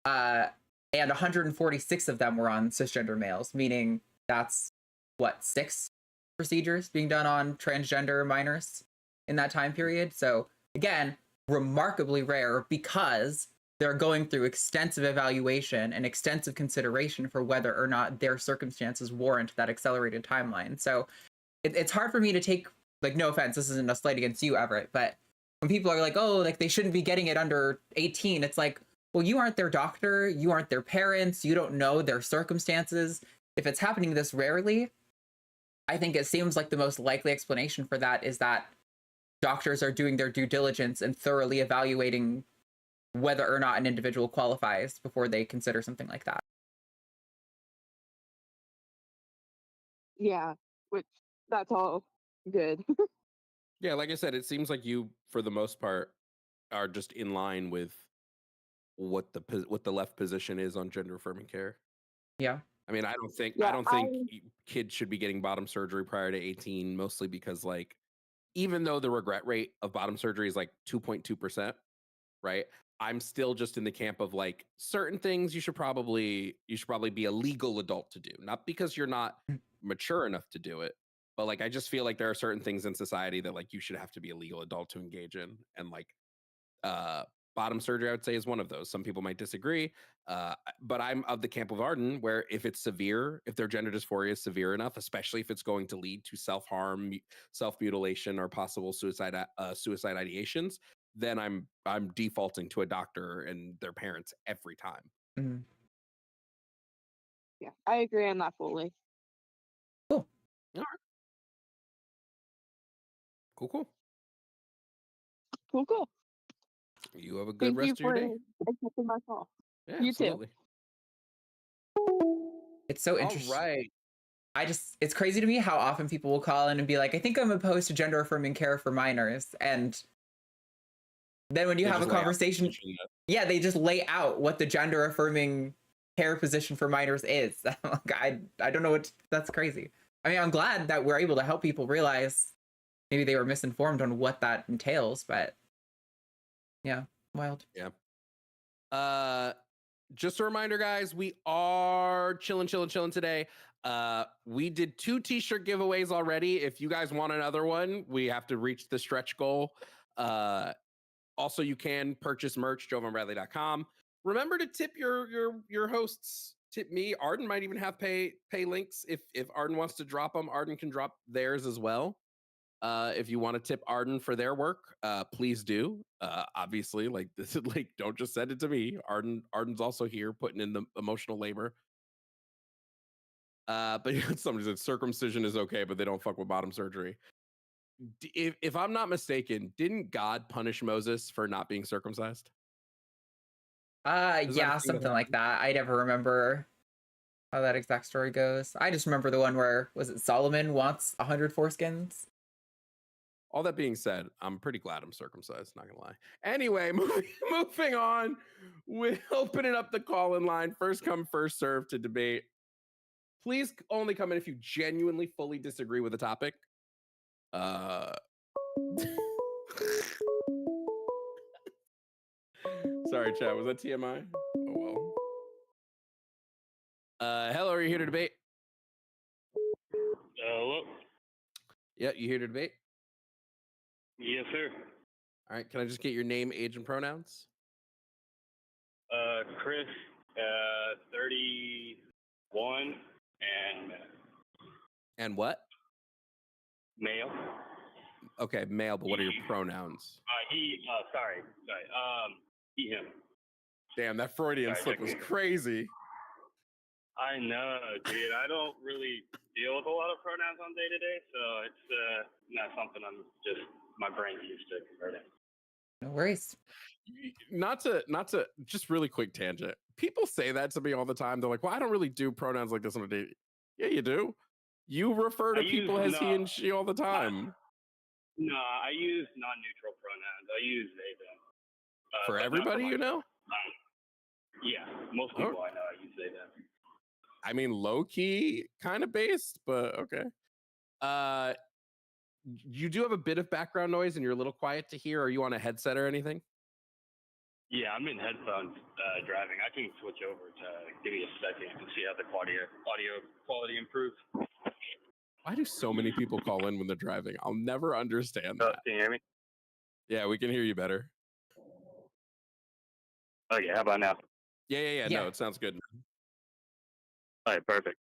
and 146 of them were on cisgender males, meaning that's what, 6 procedures being done on transgender minors in that time period. So again, remarkably rare because they're going through extensive evaluation and extensive consideration for whether or not their circumstances warrant that accelerated timeline. So it's hard for me to take, like, no offense, this isn't a slight against you, Everett, but when people are like, oh, like they shouldn't be getting it under 18, it's like, well, you aren't their doctor, you aren't their parents, you don't know their circumstances. If it's happening this rarely, I think it seems like the most likely explanation for that is that doctors are doing their due diligence and thoroughly evaluating whether or not an individual qualifies before they consider something like that. Yeah, which that's all good. Yeah, like I said, it seems like you, for the most part, are just in line with what the left position is on gender affirming care. Yeah. I mean, I don't think Yeah, kids should be getting bottom surgery prior to 18, mostly because like even though the regret rate of bottom surgery is like 2.2%, right? I'm still just in the camp of like certain things you should probably be a legal adult to do, not because you're not mature enough to do it, but like I just feel like there are certain things in society that like you should have to be a legal adult to engage in, and like uh bottom surgery I would say is one of those. Some people might disagree, but I'm of the camp of Arden, where if it's severe, if their gender dysphoria is severe enough, especially if it's going to lead to self-harm, self-mutilation, or possible suicide ideations, then I'm defaulting to a doctor and their parents every time. Mhm. yeah, I agree on that fully. Cool. All right. Cool. Cool. You have a good Thank you rest of your for day. accepting my call. Yeah, You absolutely. It's so All interesting. right. It's crazy to me how often people will call in and be like, I think I'm opposed to gender affirming care for minors. And then when you They have a just lay out the conversation, position that- yeah, they just lay out what the gender affirming care position for minors is. Like, I don't know what, that's crazy. I mean, I'm glad that we're able to help people realize maybe they were misinformed on what that entails, but yeah, wild. Yeah. Just a reminder, guys, we are chilling today. We did 2 t-shirt giveaways already. If you guys want another one, we have to reach the stretch goal. Also, you can purchase merch, jovanbradley.com. Remember to tip your hosts. Tip me. Arden might even have pay links. If Arden wants to drop them, Arden can drop theirs as well. If you want to tip Arden for their work, please do. Obviously, like this is like, don't just send it to me. Arden's also here putting in the emotional labor. But somebody said circumcision is okay, but they don't fuck with bottom surgery. If I'm not mistaken, didn't God punish Moses for not being circumcised? Yeah, something like that. I never remember how that exact story goes. I just remember the one where, was it Solomon wants 100 foreskins? All that being said, I'm pretty glad I'm circumcised, not gonna lie. Anyway, moving on. We're opening up the call-in line. First come, first serve to debate. Please only come in if you genuinely fully disagree with the topic. Sorry, chat. Was that TMI? Oh well. Hello, are you here to debate? Hello. Yeah, you here to debate? Yes, sir. All right. Can I just get your name, age, and pronouns? Chris, 31, and And what? male. Okay, male. But what are your pronouns? Sorry. He, him. Damn, that Freudian Sorry, slip was technical. crazy. I know, dude. I don't really deal with a lot of pronouns on day to day, so it's not something my brain's used to converting. No worries. Not to just really quick tangent. People say that to me all the time. They're like, well, I don't really do pronouns like this on a date. Yeah, you do. You refer to people as he and she all the time. No, I use non-neutral pronouns. I use they, them. For everybody, you know? Yeah, most people I know I use they, them. I mean, low key, kind of based, but okay. You do have a bit of background noise, and you're a little quiet to hear. Are you on a headset or anything? Yeah, I'm in headphones driving. I can switch over to give me a second and see how the audio quality improves. Why do so many people call in when they're driving? I'll never understand that. Can you hear me? Yeah, we can hear you better. Okay, how about now? Yeah. No, it sounds good. All right, perfect.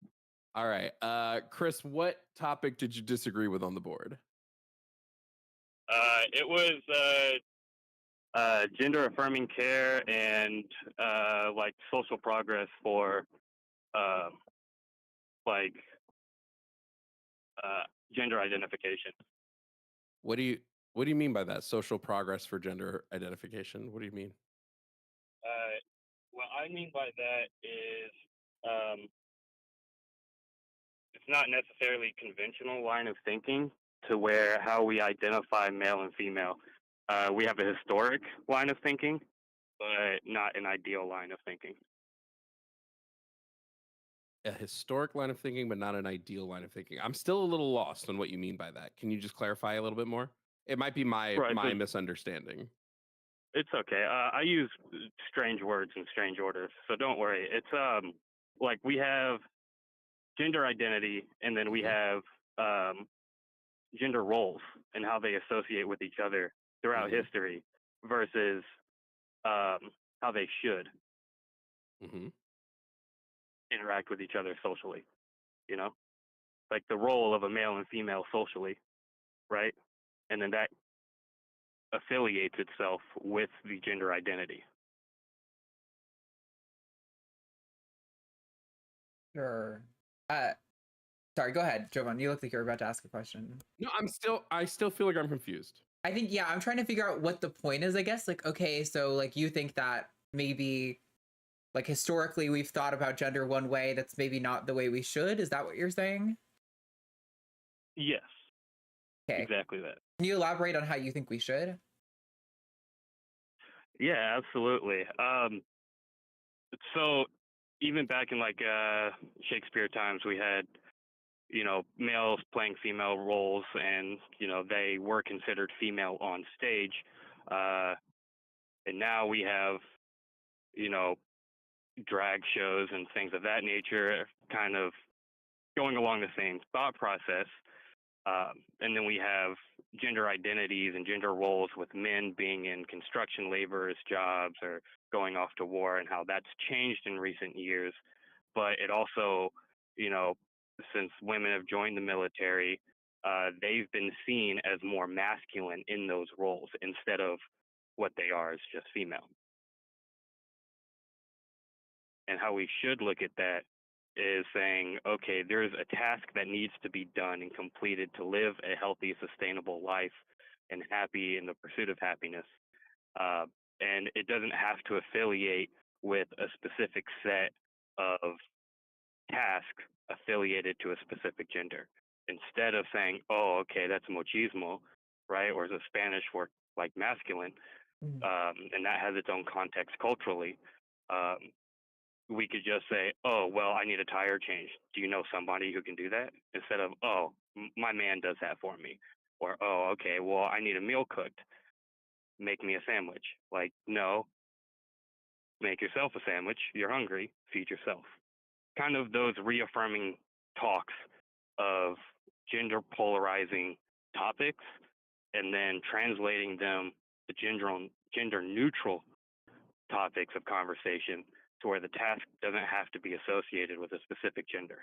All right. Chris, what topic did you disagree with on the board? It was gender affirming care and like social progress for gender identification. What do you mean by that? Social progress for gender identification? What do you mean? What I mean by that is it's not necessarily conventional line of thinking to where how we identify male and female. We have a historic line of thinking, but not an ideal line of thinking. A historic line of thinking, but not an ideal line of thinking. I'm still a little lost on what you mean by that. Can you just clarify a little bit more? It might be my Right, so misunderstanding. it's okay. I use strange words in strange orders, so don't worry. It's like we have gender identity, and then we have gender roles and how they associate with each other throughout history versus how they should interact with each other socially. You know, like the role of a male and female socially, right? And then that affiliates itself with the gender identity. Sure. Sorry, go ahead, Jovan. You look like you're about to ask a question. No, I still feel like I'm confused. I think, yeah, I'm trying to figure out what the point is, I guess. Like, okay, so like you think that maybe like historically we've thought about gender one way that's maybe not the way we should. Is that what you're saying? Yes. Okay. Exactly that. Can you elaborate on how you think we should? Yeah, absolutely. So even back in like Shakespeare times, we had, you know, males playing female roles, and you know they were considered female on stage. And now we have, you know, drag shows and things of that nature, kind of going along the same thought process. And then we have gender identities and gender roles with men being in construction laborers jobs or going off to war, and how that's changed in recent years. But it also, you know, since women have joined the military, they've been seen as more masculine in those roles instead of what they are as just female. And how we should look at that is saying, okay, there's a task that needs to be done and completed to live a healthy, sustainable life and happy in the pursuit of happiness. And it doesn't have to affiliate with a specific set of tasks affiliated to a specific gender. Instead of saying, oh, okay, that's machismo, right? Or is it Spanish for like masculine? And that has its own context culturally. We could just say, oh, well, I need a tire change. Do you know somebody who can do that? Instead of, oh, my man does that for me. Or, oh, okay, well, I need a meal cooked. Make me a sandwich. Like, no, make yourself a sandwich. You're hungry. Feed yourself. Kind of those reaffirming talks of gender polarizing topics and then translating them to gender neutral topics of conversation to where the task doesn't have to be associated with a specific gender.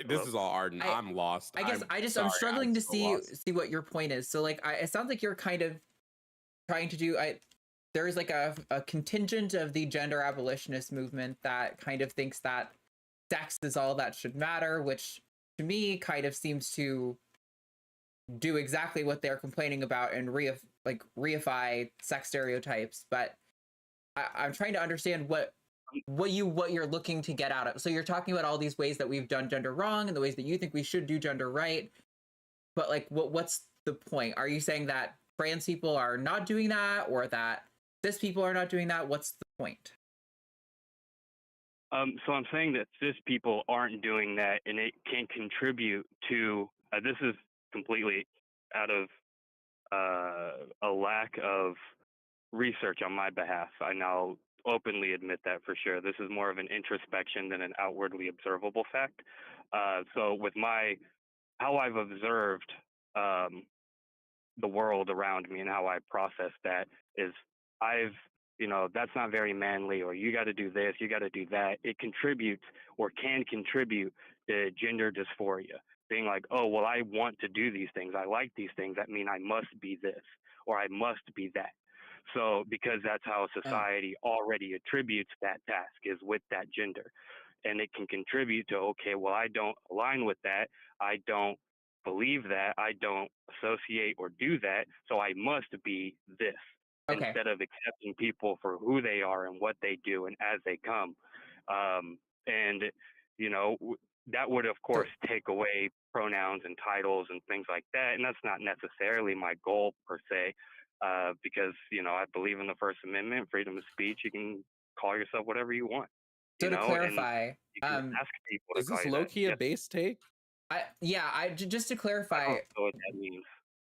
This is all Arden. I'm lost. I guess I'm struggling to see what your point is. So like it sounds like you're kind of trying to do there is like a contingent of the gender abolitionist movement that kind of thinks that sex is all that should matter, which to me kind of seems to do exactly what they're complaining about and reify sex stereotypes. But I'm trying to understand what you're looking to get out of. So you're talking about all these ways that we've done gender wrong and the ways that you think we should do gender right. But like, what's the point? Are you saying that trans people are not doing that, or that cis people are not doing that? What's the point? So I'm saying that cis people aren't doing that, and it can contribute to. This is completely out of a lack of research on my behalf. I now openly admit that for sure. This is more of an introspection than an outwardly observable fact. So with how I've observed the world around me and how I process that is that's not very manly, or you got to do this, you got to do that. It contributes or can contribute to gender dysphoria. Being like, oh, well, I want to do these things. I like these things. That mean I must be this or I must be that. So because that's how society already attributes that task is with that gender. And it can contribute to, okay, well, I don't align with that. I don't believe that, I don't associate or do that, so I must be this Okay. instead of accepting people for who they are and what they do and as they come. And you know, that would of So course take away pronouns and titles and things like that, and that's not necessarily my goal per se, because you know I believe in the First Amendment, freedom of speech. You can call yourself whatever you want, so you to know, and clarify, you can ask people to Is call this you low that. key a Yes, base take? just to I clarify, don't know what that means.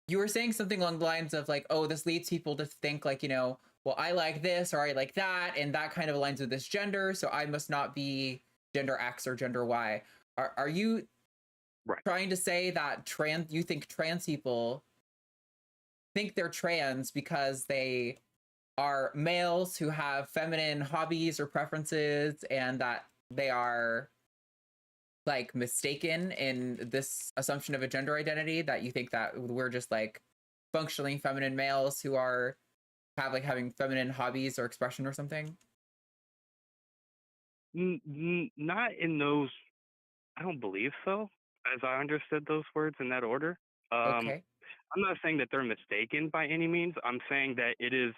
you were saying something along the lines of like, oh, this leads people to think like, you know, well, I like this or I like that, and that kind of aligns with this gender, so I must not be gender X or gender Y. Are you Right. trying to say that you think trans people think they're trans because they are males who have feminine hobbies or preferences, and that they are like mistaken in this assumption of a gender identity, that you think that we're just like functionally feminine males who are having feminine hobbies or expression or something? Not in those. I don't believe so, as I understood those words in that order. Okay. I'm not saying that they're mistaken by any means. I'm saying that it is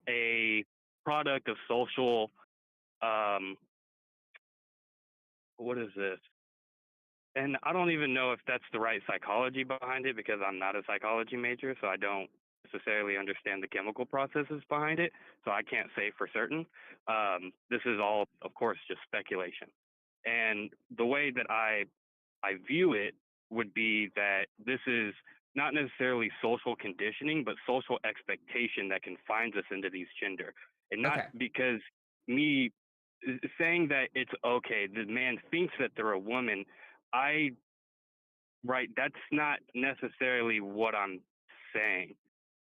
a product of social. Um, what is this? And I don't even know if that's the right psychology behind it because I'm not a psychology major, so I don't necessarily understand the chemical processes behind it. So I can't say for certain. This is all, of course, just speculation. And the way that I view it would be that this is not necessarily social conditioning, but social expectation that confines us into these gender. And not Okay. because me saying that it's okay, the man thinks that they're a woman. I, right, that's not necessarily what I'm saying,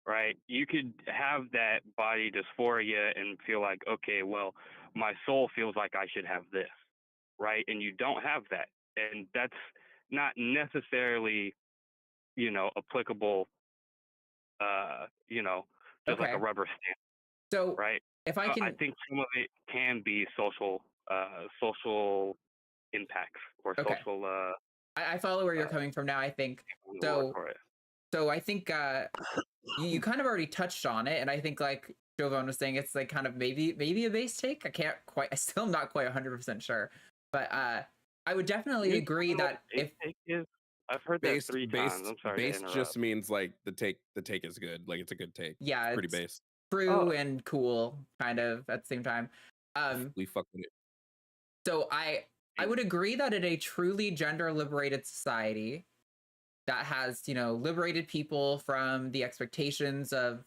right? You could have that body dysphoria and feel like, okay, well, my soul feels like I should have this, right? And you don't have that. And that's not necessarily, you know, applicable, you know, just like a Okay. rubber stamp, So right? if I I can, think some of it can be social impacts or okay, social, I follow where you're uh, coming from now. I think the word so. for it. So I think you kind of already touched on it, and I think like Jovan was saying, it's like kind of maybe a base take. I can't quite. I still am not quite 100% sure, but I would definitely You agree know what that a base take is? I've heard that Based, 3 times. based, I'm sorry to based just interrupt. means like the take is good. Like it's a good take. yeah, It's pretty it's base. true Oh, and cool kind of at the same time. Um, We fuck with it. so I would agree that in a truly gender liberated society that has, you know, liberated people from the expectations of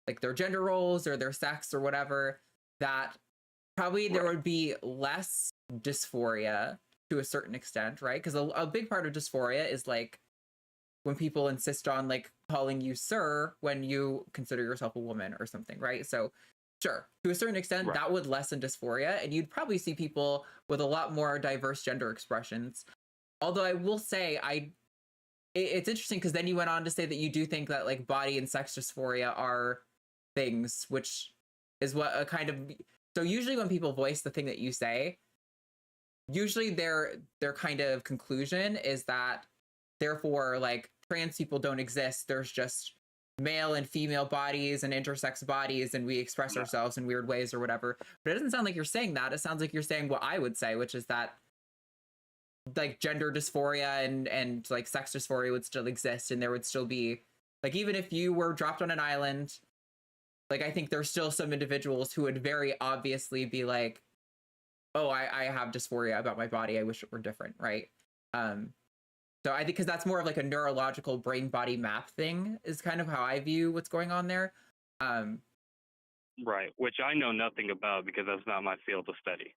like their gender roles or their sex or whatever, that probably there right, would be less dysphoria to a certain extent, right? Because a big part of dysphoria is like when people insist on like calling you sir when you consider yourself a woman or something, right? So sure, to a certain extent right, that would lessen dysphoria, and you'd probably see people with a lot more diverse gender expressions. Although I will say it's interesting because then you went on to say that you do think that like body and sex dysphoria are things, which is what a kind of, so usually when people voice the thing that you say, usually their kind of conclusion is that therefore like trans people don't exist, there's just male and female bodies and intersex bodies, and we express yeah, ourselves in weird ways or whatever. But it doesn't sound like you're saying that. It sounds like you're saying what I would say, which is that like gender dysphoria and like sex dysphoria would still exist, and there would still be like, even if you were dropped on an island, like I think there's still some individuals who would very obviously be like, oh, I have dysphoria about my body, I wish it were different, right? um so I think because that's more of like a neurological brain body map thing is kind of how I view what's going on there. um right. Which I know nothing about because that's not my field of study.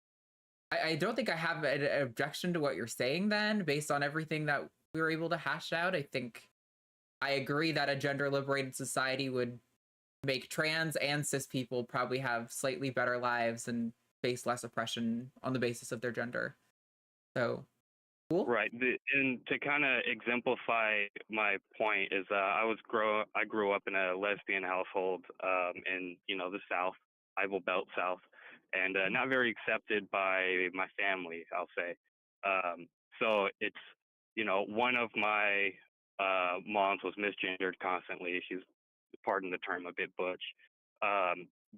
I don't think I have an objection to what you're saying then, based on everything that we were able to hash out. I think I agree that a gender liberated society would make trans and cis people probably have slightly better lives and face less oppression on the basis of their gender. So cool. Right. And to kind of exemplify my point is, I grew up in a lesbian household, in you know the South, Bible Belt South, and not very accepted by my family, I'll say. So it's, you know, one of my mom's was misgendered constantly. She's, pardon the term, a bit butch.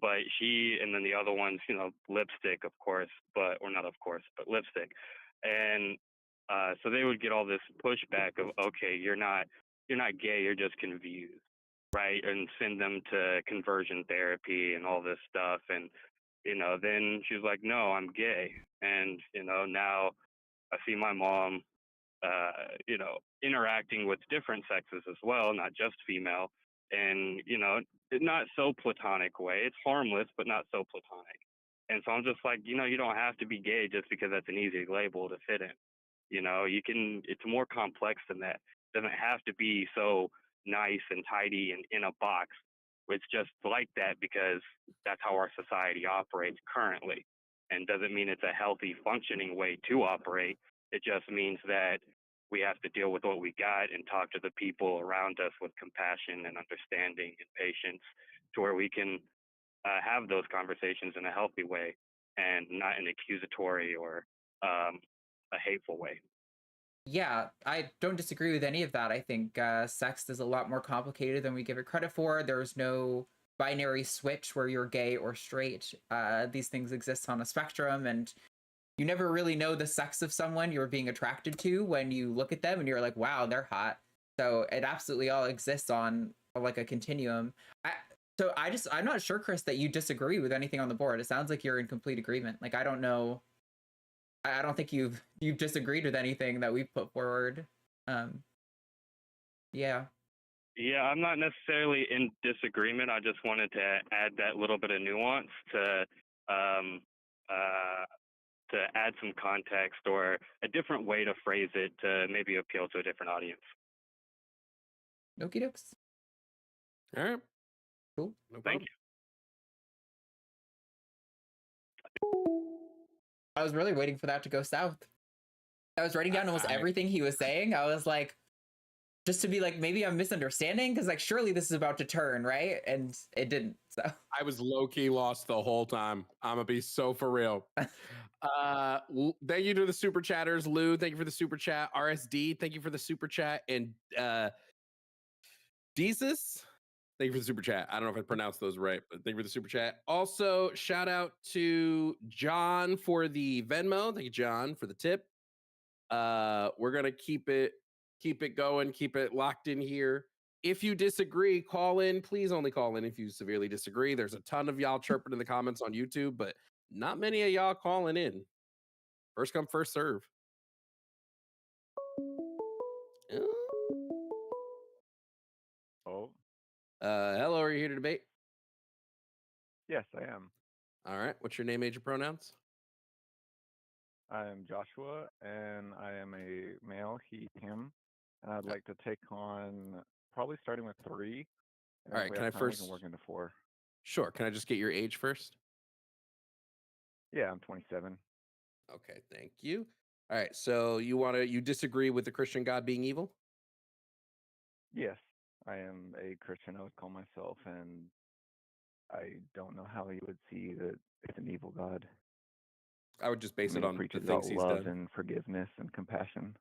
But she, and then the other ones, lipstick, of course, or not of course, but lipstick. And so they would get all this pushback of, okay, you're not gay, you're just confused, right? And send them to conversion therapy and all this stuff. And, then she's like, no, I'm gay. And, now I see my mom, interacting with different sexes as well, not just female, and not so platonic way. It's harmless, but not so platonic. And so I'm just like, you don't have to be gay just because that's an easy label to fit in. You can. It's more complex than that. It doesn't have to be so nice and tidy and in a box. It's just like that because that's how our society operates currently, and doesn't mean it's a healthy, functioning way to operate. It just means that we have to deal with what we got and talk to the people around us with compassion and understanding and patience, to where we can have those conversations in a healthy way and not an accusatory or a hateful way. Yeah, I don't disagree with any of that. I think sex is a lot more complicated than we give it credit for. There's no binary switch where you're gay or straight. These things exist on a spectrum, and you never really know the sex of someone you're being attracted to when you look at them and you're like, wow, they're hot. So it absolutely all exists on like a continuum. I'm not sure, Chris, that you disagree with anything on the board. It sounds like you're in complete agreement. Like, I don't know. I don't think you've disagreed with anything that we've put forward. Yeah. Yeah, I'm not necessarily in disagreement. I just wanted to add that little bit of nuance um, to add some context or a different way to phrase it to maybe appeal to a different audience. Okie dokes. All right. Cool. No Thank problem. I was really waiting for that to go south. I was writing down almost everything he was saying. I was like, just to be like, maybe I'm misunderstanding, because like surely this is about to turn, right? And it didn't. So I was low-key lost the whole time. I'm gonna be so for real. Thank you to the super chatters. Lou, thank you for the super chat. RSD, thank you for the super chat. And Jesus, thank you for the super chat. I don't know if I pronounced those right, but thank you for the super chat. Also, shout out to John for the Venmo. Thank you, John, for the tip. We're gonna keep it going, keep it locked in here. If you disagree, call in. Please only call in if you severely disagree. There's a ton of y'all chirping in the comments on YouTube, but not many of y'all calling in. First come, first serve. Oh, Hello, are you here to debate? yes, I am. All right. What's your name, age, and pronouns? I am Joshua, and I am a male, he, him. And I'd like to take on probably starting with 3. And All if right. we Can I have time, we first? can work into 4. Sure. Can I just get your age first? Yeah, I'm 27. Okay. Thank you. All right. So you disagree with the Christian God being evil? Yes, I am a Christian, I would call myself, and I don't know how he would see that it's an evil God. I would just base I mean, it he on the preaches things about he's love done. and forgiveness and compassion.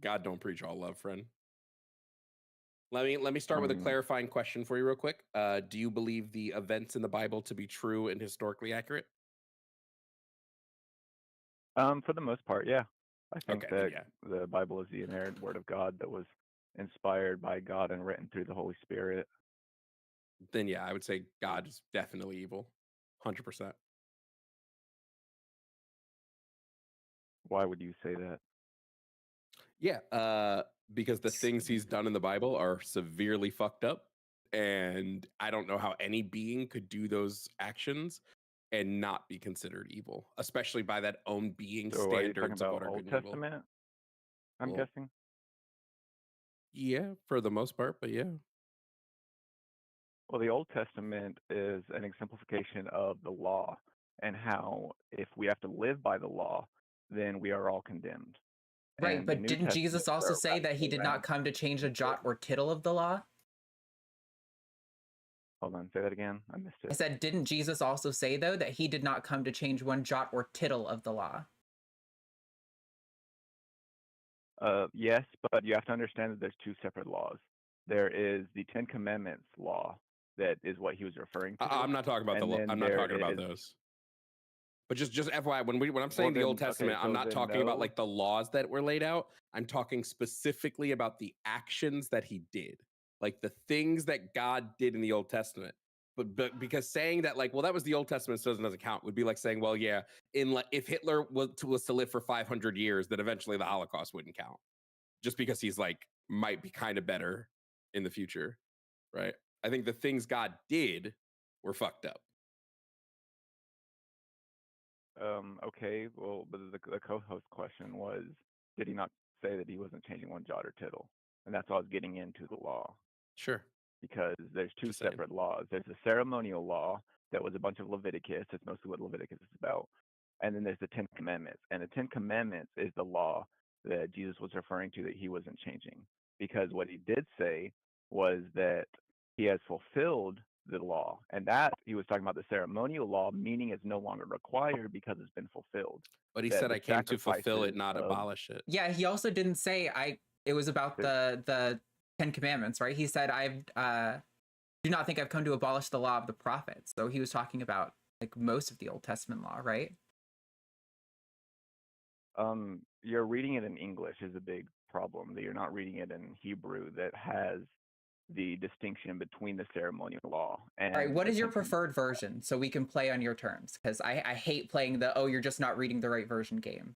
God don't preach all love, friend. Let me start with a clarifying question for you real quick. Do you believe the events in the Bible to be true and historically accurate? For the most part, yeah. I think Okay, then that yeah. the Bible is the inerrant word of God that was inspired by God and written through the Holy Spirit. Then yeah, I would say God is definitely evil. 100%. Why would you say that? Yeah, because the things he's done in the Bible are severely fucked up. And I don't know how any being could do those actions and not be considered evil, especially by that own being So are you talking standards of what about are Old good and evil. Testament? I'm Well, guessing. yeah, for the most part, but yeah. Well, the Old Testament is an exemplification of the law and how if we have to live by the law, then we are all condemned. Right, And the but New didn't Testament Jesus also is a say that he radical did not come to change a jot or tittle of the law? Hold on, say that again. I missed I it. said, didn't Jesus also say, though, that he did not come to change one jot or tittle of the law? Yes, but you have to understand that there's two separate laws. There is the Ten Commandments law that is what he was referring to. I'm not talking about the law. I'm not talking about those. But just FYI, when I'm saying the Old Testament, I'm not talking about like the laws that were laid out. I'm talking specifically about the actions that he did, like the things that God did in the Old Testament. But because saying that like, well, that was the Old Testament, so it doesn't count, would be like saying, well, yeah, if Hitler was to live for 500 years, then eventually the Holocaust wouldn't count, just because he's like might be kind of better in the future, right? I think the things God did were fucked up. Okay, well, but the co-host question was, did he not say that he wasn't changing one jot or tittle? And that's why I was getting into the law. Sure. Because there's two separate laws. There's a ceremonial law that was a bunch of Leviticus. That's mostly what Leviticus is about. And then there's the Ten Commandments. And the Ten Commandments is the law that Jesus was referring to that he wasn't changing. Because what he did say was that he has fulfilled the law. And that he was talking about the ceremonial law, meaning it's no longer required because it's been fulfilled. But he said, I came to fulfill it, not abolish it. Yeah, he also didn't say it was about the Ten Commandments, right? He said, I do not think I've come to abolish the law of the prophets. So he was talking about like most of the Old Testament law, right? You're reading it in English is a big problem. That you're not reading it in Hebrew that has the distinction between the ceremonial law and. All right, what is your preferred version so we can play on your terms? Because I hate playing the you're just not reading the right version game.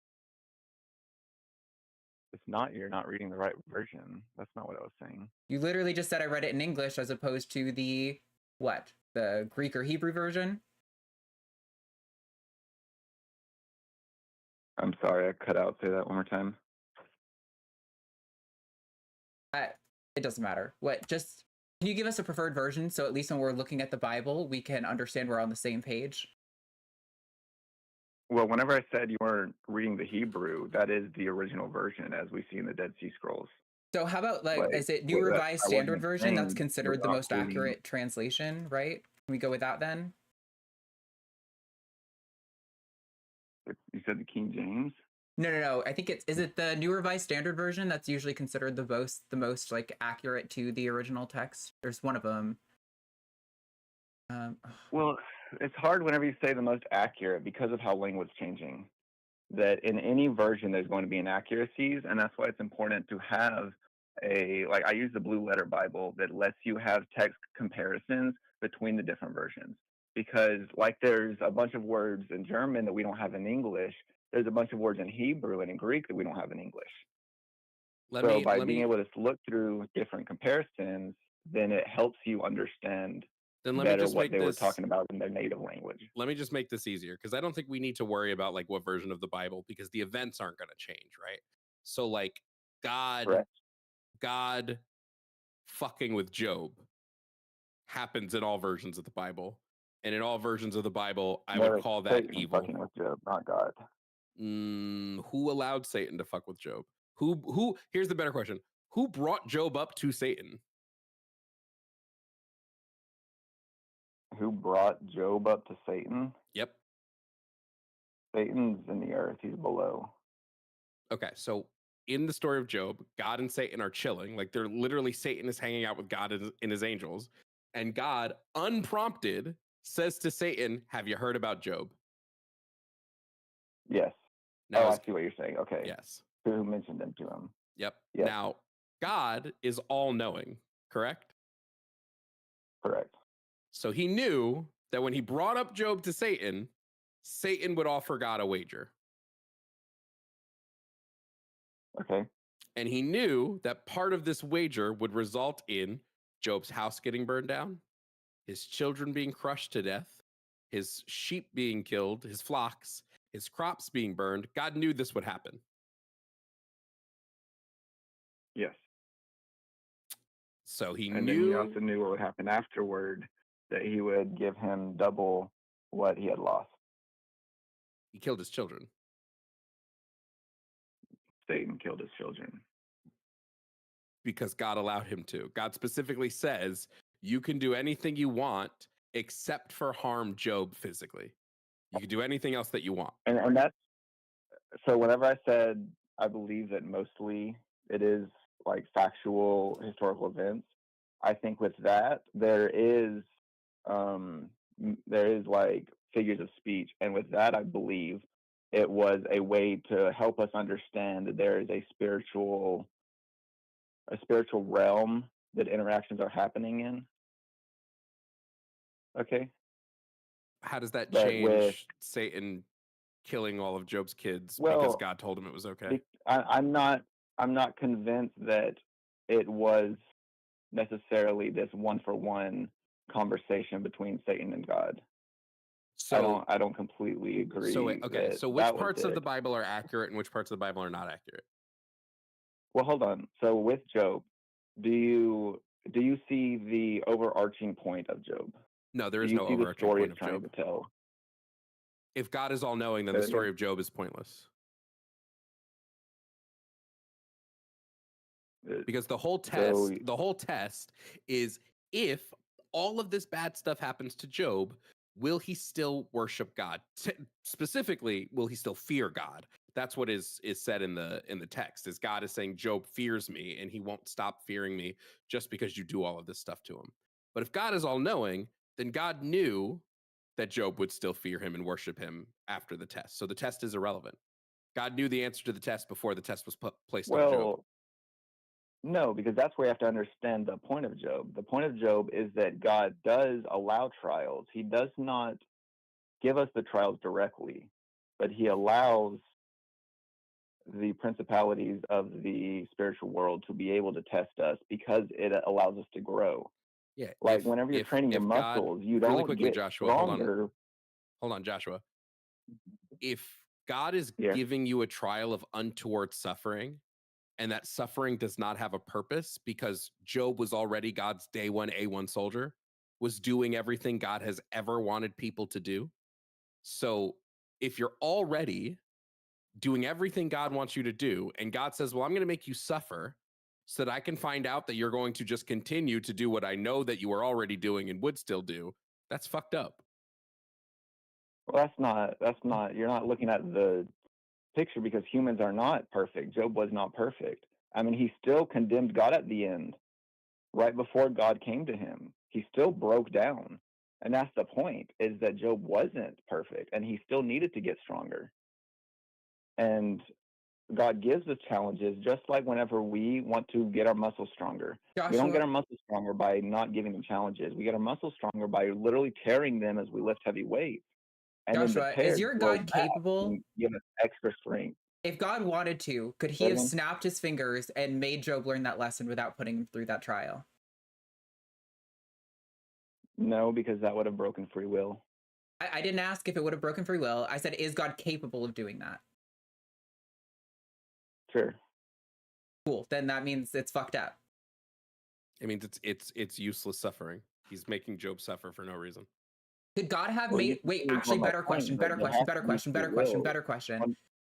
It's not you're not reading the right version. That's not what I was saying. You literally just said I read it in English as opposed to the what? The Greek or Hebrew version? I'm sorry, I cut out. Say that one more time. It doesn't matter. Just can you give us a preferred version so at least when we're looking at the Bible, we can understand we're on the same page? Well, whenever I said you weren't reading the Hebrew, that is the original version as we see in the Dead Sea Scrolls. So how about is it New Revised Standard Version? That's considered the most accurate translation, right? Can we go with that then? You said the King James? No. I think is it the New Revised Standard Version that's usually considered the most like accurate to the original text? There's one of them. Well, it's hard whenever you say the most accurate because of how language changing. That in any version there's going to be inaccuracies, and that's why it's important to have I use the Blue Letter Bible that lets you have text comparisons between the different versions. Because there's a bunch of words in German that we don't have in English, there's a bunch of words in Hebrew and in Greek that we don't have in English. By being able to look through different comparisons, then it helps you understand better what they were talking about in their native language. Let me just make this easier, because I don't think we need to worry about what version of the Bible, because the events aren't going to change, right? So God fucking with Job happens in all versions of the Bible, and in all versions of the Bible, I would call that evil. Fucking with Job, not God. Who allowed Satan to fuck with Job? Who? Here's the better question: who brought Job up to Satan? Who brought Job up to Satan? Yep. Satan's in the earth. He's below. Okay, so in the story of Job, God and Satan are chilling. They're literally, Satan is hanging out with God and his angels. And God, unprompted, says to Satan, have you heard about Job? Yes. Now, I see what you're saying. Okay. Yes. Who mentioned him to him? Yep. Yes. Now, God is all-knowing, correct? Correct. So he knew that when he brought up Job to Satan, Satan would offer God a wager. Okay. And he knew that part of this wager would result in Job's house getting burned down, his children being crushed to death, his sheep being killed, his flocks, his crops being burned. God knew this would happen. Yes. So he knew. And then he also knew what would happen afterward, that he would give him double what he had lost. He killed his children. Satan killed his children. Because God allowed him to. God specifically says, you can do anything you want except for harm Job physically. You can do anything else that you want. And that's, so whenever I said I believe that mostly it is like factual historical events. I think with that there is like figures of speech, and with that I believe it was a way to help us understand that there is a spiritual realm that interactions are happening in. Okay. How does that But with change Satan killing all of Job's kids because well, God told him it was okay? I'm not convinced that it was necessarily this one for one conversation between Satan and God. So I don't completely agree. so okay, that so which that was parts of the it. Bible are accurate and which parts of the Bible are not accurate? Well, hold on. So with Job, do you see the overarching point of Job? No, there Do is you no see the overarching story point it's of trying Job. to tell? If God is all knowing, then Say the that story again? of Job is pointless. Because the whole So test is, if all of this bad stuff happens to Job, will he still worship God? Specifically, will he still fear God? That's what is said in the text. Is God is saying Job fears me and he won't stop fearing me just because you do all of this stuff to him. But if God is all knowing, then God knew that Job would still fear him and worship him after the test. So the test is irrelevant. God knew the answer to the test before the test was placed on Job. well, no, because that's where you have to understand the point of Job. The point of Job is that God does allow trials. He does not give us the trials directly, but he allows the principalities of the spiritual world to be able to test us because it allows us to grow. Yeah. Like whenever you're training your God, muscles, you really don't quickly, get Joshua, stronger. Hold on, Joshua. If God is Yeah. giving you a trial of untoward suffering, and that suffering does not have a purpose, because Job was already God's day one A1 soldier, was doing everything God has ever wanted people to do. So if you're already doing everything God wants you to do, and God says, well, I'm going to make you suffer so that I can find out that you're going to just continue to do what I know that you are already doing and would still do, that's fucked up. Well, that's not, you're not looking at the picture, because humans are not perfect. Job was not perfect. I mean, he still condemned God at the end, right before God came to him. He still broke down. And that's the point, is that Job wasn't perfect and he still needed to get stronger. And God gives us challenges, just like whenever we want to get our muscles stronger. We don't get our muscles stronger by not giving them challenges. We get our muscles stronger by literally tearing them as we lift heavy weights. And then the Joshua, is tears your grow God back capable? and give us extra strength. If God wanted to, could he have snapped his fingers and made Job learn that lesson without putting him through that trial? No, because that would have broken free will. I didn't ask if it would have broken free will. I said, is God capable of doing that? Sure. Cool. Then that means it's fucked up. It means it's useless suffering. He's making Job suffer for no reason. Could God have made... Wait, actually, better question.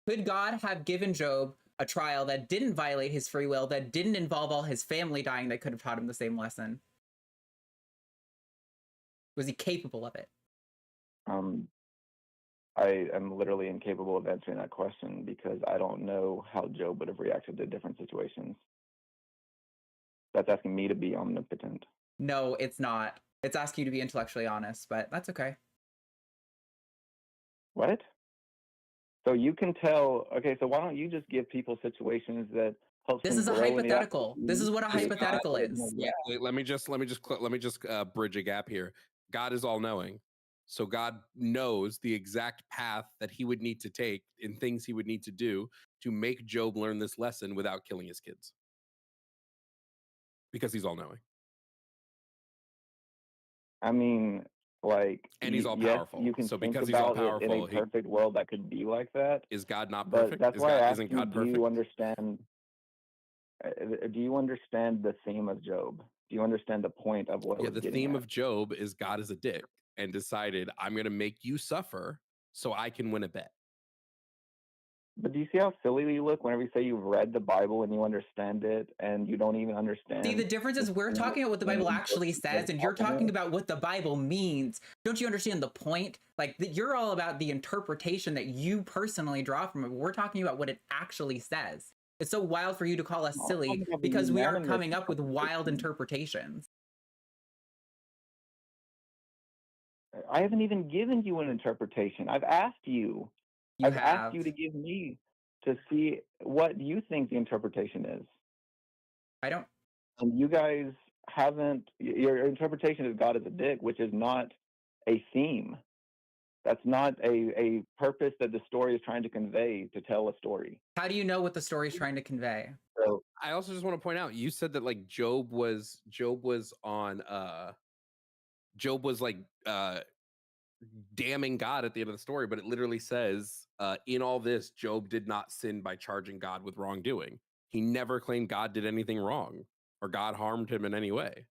Could God have given Job a trial that didn't violate his free will, that didn't involve all his family dying, that could have taught him the same lesson? Was he capable of it? I am literally incapable of answering that question, because I don't know how Job would have reacted to different situations. That's asking me to be omnipotent. No, it's not. It's asking you to be intellectually honest, but that's okay. What? So you can tell, okay, so why don't you just give people situations that helps This them is a grow in the hypothetical. This is what a hypothetical is. Let me just bridge a gap here. God is all knowing. So God knows the exact path that he would need to take and things he would need to do to make Job learn this lesson without killing his kids. Because he's all knowing. I mean, like, and he's all yes, powerful. you can So think because he's all about it in powerful, a perfect world that could be like that. Is God not But perfect? that's why I asked Isn't you, God do perfect? you understand? Do you understand the theme of Job? Do you understand the point of what? Yeah, the theme of Job is God is a dick and decided, I'm going to make you suffer so I can win a bet. But do you see how silly you look whenever you say you've read the Bible and you understand it, and you don't even understand? See, the difference is we're talking about what the Bible actually says, and you're talking about what the Bible means. Don't you understand the point? Like, you're all about the interpretation that you personally draw from it. We're talking about what it actually says. It's so wild for you to call us silly because we are coming up with wild interpretations. I haven't even given you an interpretation. I've asked you. I've asked you to give me to see what you think the interpretation is. I don't. And you guys haven't. Your interpretation is God is a dick, which is not a theme. That's not a purpose that the story is trying to convey to tell a story. How do you know what the story is trying to convey? So I also just want to point out, you said that like Job was like damning God at the end of the story, but it literally says, in all this, Job did not sin by charging God with wrongdoing. He never claimed God did anything wrong or God harmed him in any way.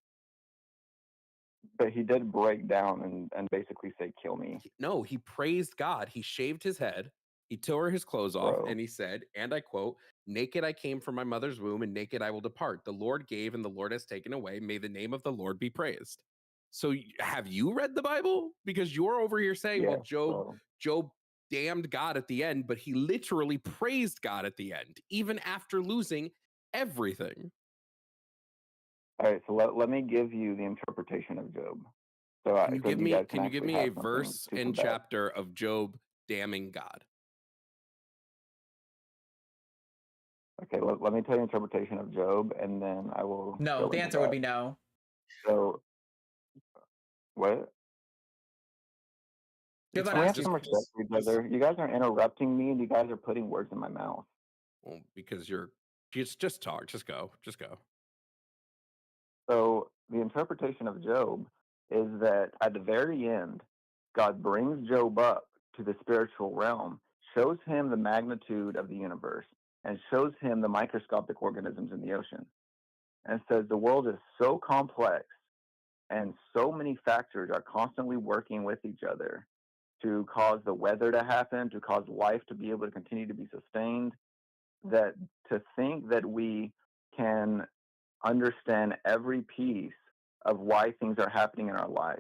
But he did break down and basically say, kill me. No, he praised God. He shaved his head. He tore his clothes off, and he said, and I quote, "Naked I came from my mother's womb, and naked I will depart. The Lord gave, and the Lord has taken away. May the name of the Lord be praised." So have you read the Bible? Because you're over here saying, well, Job damned God at the end, but he literally praised God at the end, even after losing everything. All right, so let me give you the interpretation of Job. So Can you give me a verse and chapter of Job damning God? Okay, let me tell you the interpretation of Job, and then I will. No, the answer would be no. So, what? Jovan, Can we have some respect for each other? You guys are interrupting me, and you guys are putting words in my mouth. Well, because you're just talk, just go. So the interpretation of Job is that at the very end, God brings Job up to the spiritual realm, shows him the magnitude of the universe, and shows him the microscopic organisms in the ocean, and says the world is so complex and so many factors are constantly working with each other to cause the weather to happen, to cause life to be able to continue to be sustained, that to think that we can understand every piece of why things are happening in our life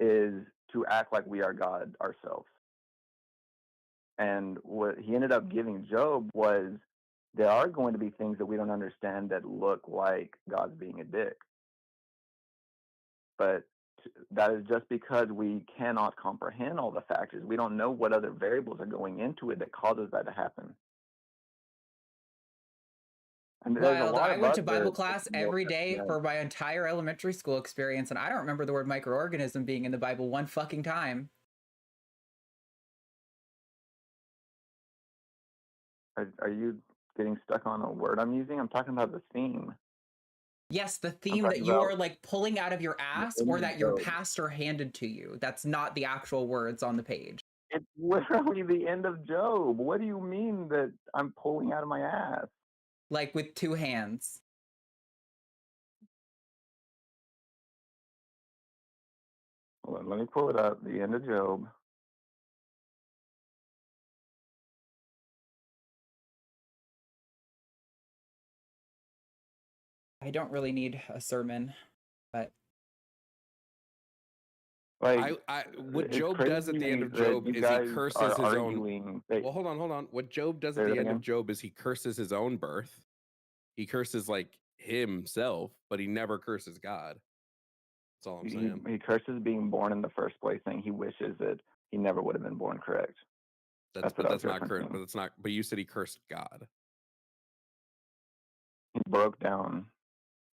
is to act like we are God ourselves. And what he ended up giving Job was there are going to be things that we don't understand that look like God's being a dick. But that is just because we cannot comprehend all the factors. We don't know what other variables are going into it that causes that to happen. And Wild. I went to Bible class every day for my entire elementary school experience, and I don't remember the word microorganism being in the Bible one fucking time. Are you getting stuck on a word I'm using? I'm talking about the theme. Yes, the theme that you are like pulling out of your ass or that your pastor handed to you. That's not the actual words on the page. It's literally the end of Job. What do you mean that I'm pulling out of my ass? Like with two hands. Hold on, let me pull it up. The end of Job. I don't really need a sermon, but like what Job does at the end of Job is he curses his own. Well, hold on. What Job does at the end of Job is he curses his own birth. He curses like himself, but he never curses God. That's all I'm saying. He curses being born in the first place, saying he wishes that he never would have been born. Correct. That's not correct. But it's not. But you said he cursed God. He broke down.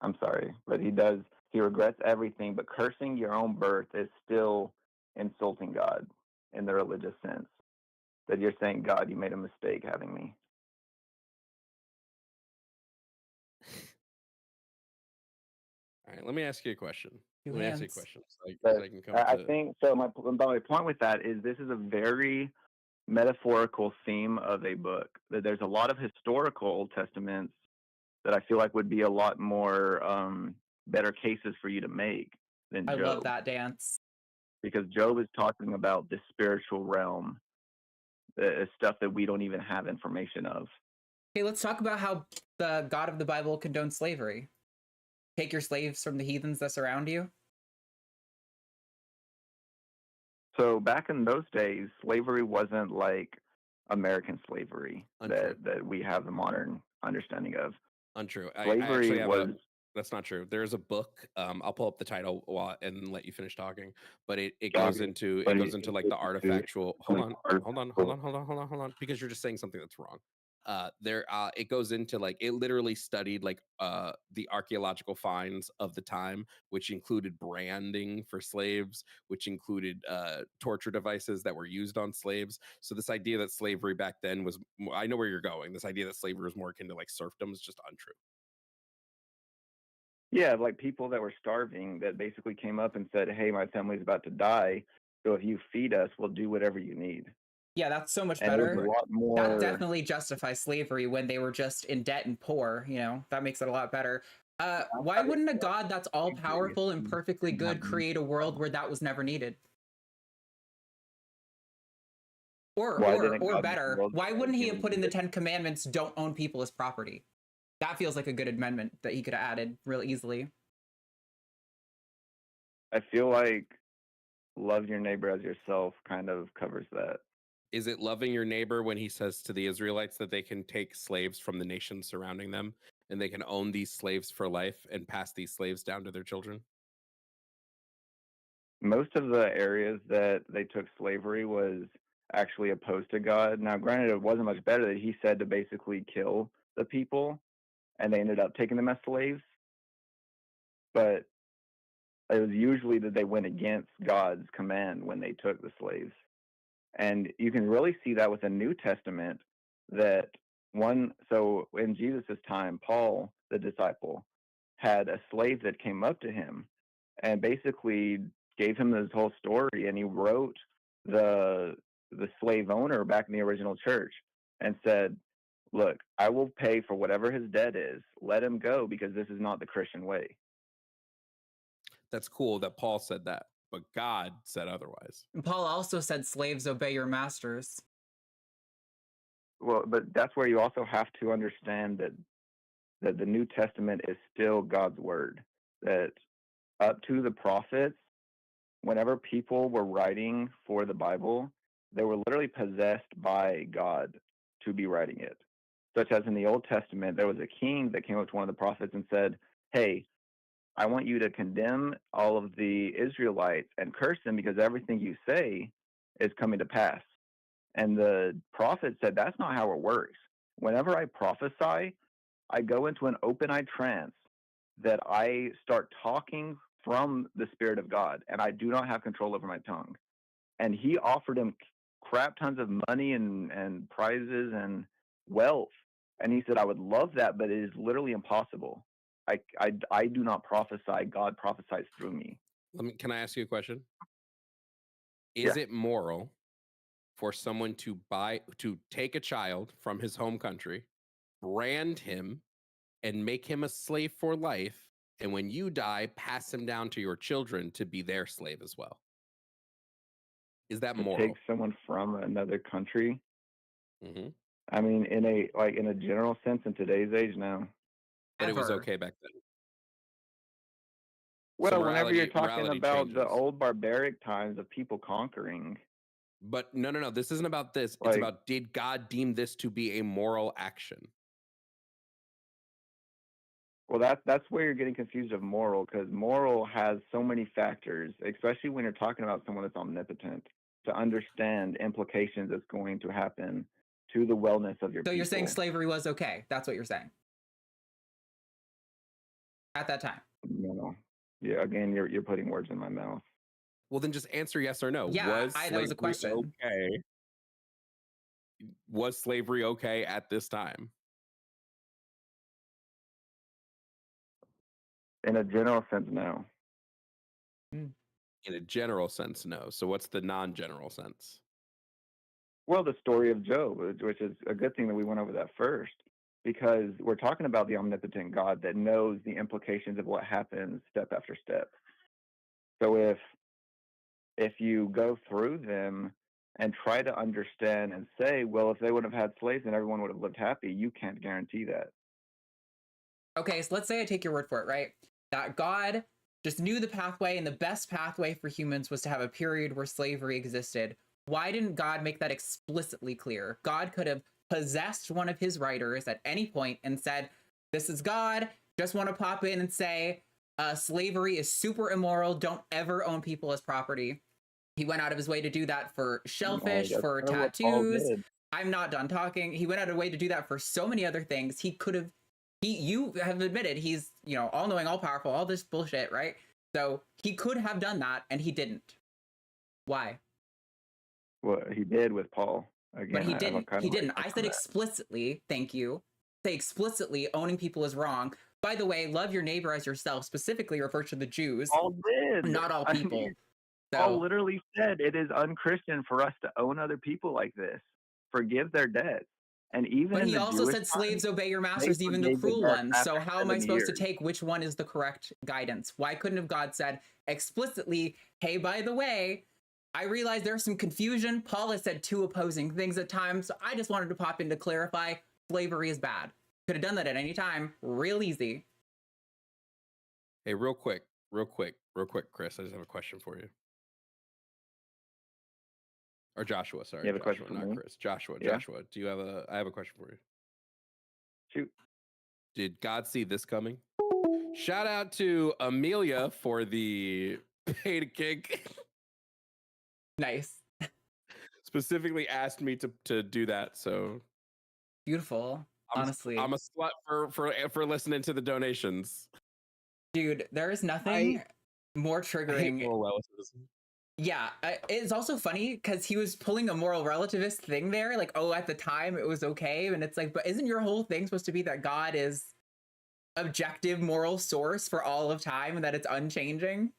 I'm sorry, but he does. He regrets everything, but cursing your own birth is still insulting God in the religious sense. That you're saying, God, you made a mistake having me. All right, let me ask you a question. So I can come I think so. My point with that is this is a very metaphorical theme of a book. That there's a lot of historical Old Testaments that I feel like would be a lot more better cases for you to make than Job. I love that dance. Because Job is talking about the spiritual realm stuff that we don't even have information of. Okay, let's talk about how the God of the Bible condones slavery. Take your slaves from the heathens that surround you. So back in those days, slavery wasn't like American slavery Untrue. that we have the modern understanding of. Untrue. I Slavery actually have was. That's not true. There's a book. I'll pull up the title and let you finish talking. But it goes into like the artifactual. Hold on. Because you're just saying something that's wrong. It goes into like it literally studied like the archaeological finds of the time, which included branding for slaves, which included torture devices that were used on slaves. So this idea that slavery back then was, I know where you're going. This idea that slavery was more akin to like serfdom is just untrue. Yeah, like people that were starving that basically came up and said, "Hey, my family's about to die, so if you feed us, we'll do whatever you need." Yeah, that's so much And it was better. a lot more. That definitely justifies slavery when they were just in debt and poor. That makes it a lot better. Why wouldn't a God that's all powerful and perfectly good create a world where that was never needed? Or better, why wouldn't he have put in the 10 Commandments, don't own people as property? That feels like a good amendment that he could have added real easily. I feel like love your neighbor as yourself kind of covers that. Is it loving your neighbor when he says to the Israelites that they can take slaves from the nations surrounding them and they can own these slaves for life and pass these slaves down to their children? Most of the areas that they took slavery was actually opposed to God. Now, granted, it wasn't much better that he said to basically kill the people, and they ended up taking them as slaves. But it was usually that they went against God's command when they took the slaves. And you can really see that with the New Testament that so in Jesus' time, Paul, the disciple, had a slave that came up to him and basically gave him this whole story, and he wrote the slave owner back in the original church and said, "Look, I will pay for whatever his debt is. Let him go, because this is not the Christian way." That's cool that Paul said that, but God said otherwise. And Paul also said, slaves, obey your masters. Well, but that's where you also have to understand that the New Testament is still God's word. That up to the prophets, whenever people were writing for the Bible, they were literally possessed by God to be writing it. Such as in the Old Testament, there was a king that came up to one of the prophets and said, "Hey, I want you to condemn all of the Israelites and curse them because everything you say is coming to pass." And the prophet said, "That's not how it works. Whenever I prophesy, I go into an open-eyed trance that I start talking from the Spirit of God, and I do not have control over my tongue." And he offered him crap tons of money and prizes and wealth. And he said, "I would love that, but it is literally impossible. I do not prophesy. God prophesies through me." Can I ask you a question? Is it moral for someone to take a child from his home country, brand him, and make him a slave for life, and when you die, pass him down to your children to be their slave as well? Is that moral? Take someone from another country? Mm-hmm. I mean, in a general sense, in today's age now. But it was okay back then. Well, whenever you're talking about the old barbaric times of people conquering. But no. This isn't about this. It's about, did God deem this to be a moral action? Well, that's where you're getting confused of moral, because moral has so many factors, especially when you're talking about someone that's omnipotent, to understand implications that's going to happen to the wellness of your people. So you're saying slavery was okay? That's what you're saying? At that time? No. Yeah, again, you're putting words in my mouth. Well, then just answer yes or no. Yeah, that was a question. Okay. Was slavery okay at this time? In a general sense, no. In a general sense, no. So what's the non-general sense? Well, the story of Job, which is a good thing that we went over that first, because we're talking about the omnipotent God that knows the implications of what happens step after step. So if you go through them, and try to understand and say, well, if they would have had slaves and everyone would have lived happy, you can't guarantee that. Okay, so let's say I take your word for it, right? That God just knew the pathway, and the best pathway for humans was to have a period where slavery existed. Why didn't God make that explicitly clear? God could have possessed one of his writers at any point and said, this is God, just want to pop in and say, slavery is super immoral, don't ever own people as property. He went out of his way to do that for shellfish, that's for kind of what Paul tattoos. did. I'm not done talking. He went out of the way to do that for so many other things. He could have, you have admitted he's, all knowing, all powerful, all this bullshit, right? So he could have done that, and he didn't. Why? Well, he did with Paul. Again, But he I didn't. kind He of didn't. like I said that. explicitly, thank you. Say explicitly owning people is wrong. By the way, love your neighbor as yourself specifically refers to the Jews, Paul did. not all I people. mean, So, Paul literally said it is unchristian for us to own other people like this. Forgive their debts. And even but in he the also Jewish said slaves obey your they masters, even the forgave the cruel debt ones. So after how am I 7 supposed to years. take which one is the correct guidance? Why couldn't have God said explicitly, hey, by the way, I realize there's some confusion. Paul has said two opposing things at times. So I just wanted to pop in to clarify slavery is bad. Could have done that at any time. Real easy. Hey, real quick, Chris. I just have a question for you. Or Joshua, sorry. You have a Joshua, question for not me? Chris. Joshua, Yeah. Joshua, I have a question for you. Shoot. Did God see this coming? Shout out to Amelia for the pay to kick. Nice. Specifically asked me to do that, so Beautiful. Honestly. I'm a slut for listening to the donations. Dude, there is nothing more I hate triggering. moral relativism. Yeah, it's also funny because he was pulling a moral relativist thing there, like, oh, at the time it was okay, and it's like, but isn't your whole thing supposed to be that God is objective moral source for all of time and that it's unchanging?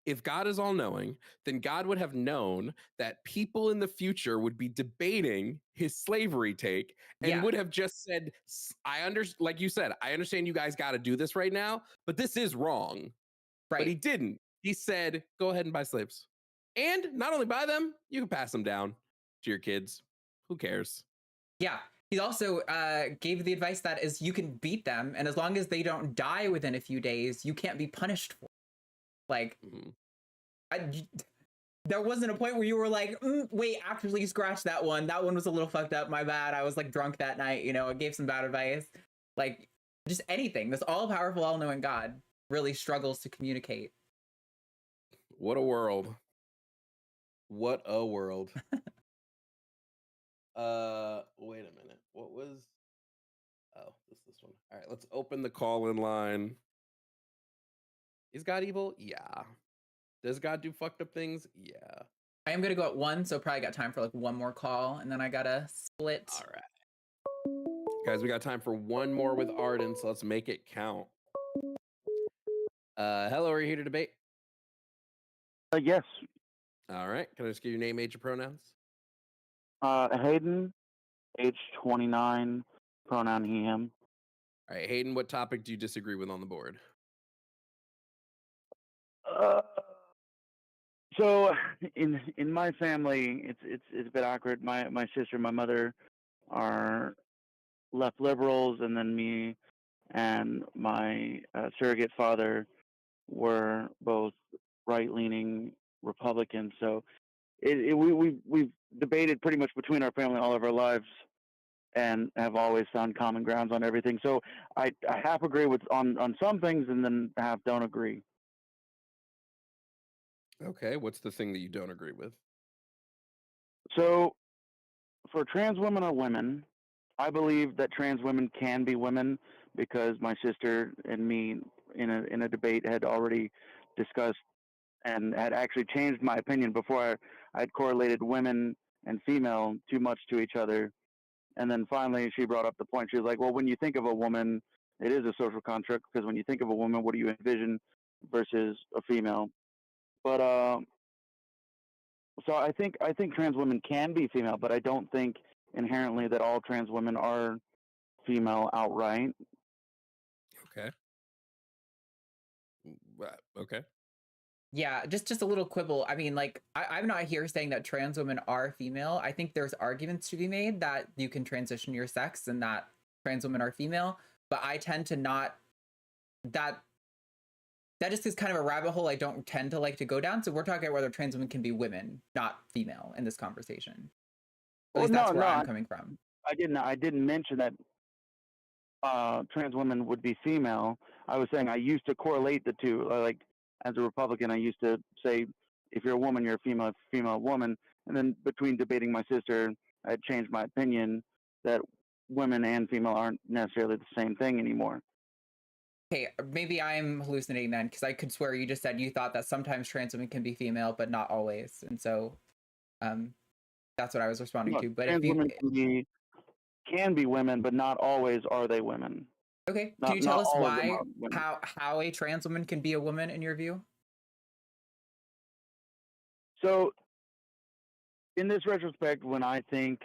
If God is all knowing, then God would have known that people in the future would be debating his slavery take and Yeah. would have just said, like you said, I understand you guys got to do this right now, but this is wrong. Right. But he didn't. He said, go ahead and buy slaves. And not only buy them, you can pass them down to your kids. Who cares? Yeah. He also gave the advice that is you can beat them, and as long as they don't die within a few days, you can't be punished for it. Like, there wasn't a point where you were like, wait, actually scratch that one. That one was a little fucked up. My bad. I was like drunk that night. I gave some bad advice. Like, just anything. This all-powerful, all-knowing God really struggles to communicate. What a world. What a world. Wait a minute. What was... Oh, this one. All right, let's open the call-in line. Is God evil? Yeah. Does God do fucked up things? Yeah. I am going to go at 1, so probably got time for like one more call, and then I got to split. All right. Guys, we got time for one more with Arden, so let's make it count. Hello, are you here to debate? Yes. All right. Can I just give your name, age, and pronouns? Hayden, age 29, pronoun he, him. All right, Hayden, what topic do you disagree with on the board? So in my family, it's a bit awkward. My sister, and my mother are left liberals, and then me and my surrogate father were both right-leaning Republicans. So we've debated pretty much between our family all of our lives, and have always found common grounds on everything. So I half agree with on some things, and then half don't agree. Okay, what's the thing that you don't agree with? So for trans women or women, I believe that trans women can be women because my sister and me in a debate had already discussed and had actually changed my opinion before I'd correlated women and female too much to each other. And then finally she brought up the point. She was like, well, when you think of a woman, it is a social construct, because when you think of a woman, what do you envision versus a female? But so I think trans women can be female, but I don't think inherently that all trans women are female outright. Okay. Okay. Yeah, just a little quibble. I mean, like, I'm not here saying that trans women are female. I think there's arguments to be made that you can transition your sex and that trans women are female. But I tend to not that that just is kind of a rabbit hole I don't tend to like to go down. So we're talking about whether trans women can be women, not female, in this conversation. At Well, least that's where no, I'm coming from. I didn't mention that trans women would be female. I was saying I used to correlate the two. Like as a Republican, I used to say if you're a woman, you're a female woman. And then between debating my sister, I changed my opinion that women and female aren't necessarily the same thing anymore. Okay, maybe I'm hallucinating then, because I could swear you just said you thought that sometimes trans women can be female, but not always. And so that's what I was responding No, to. But trans if you women can be women, but not always are they women. okay, Not can you tell us all of them why are women. how a trans woman can be a woman in your view? So, in this retrospect, when I think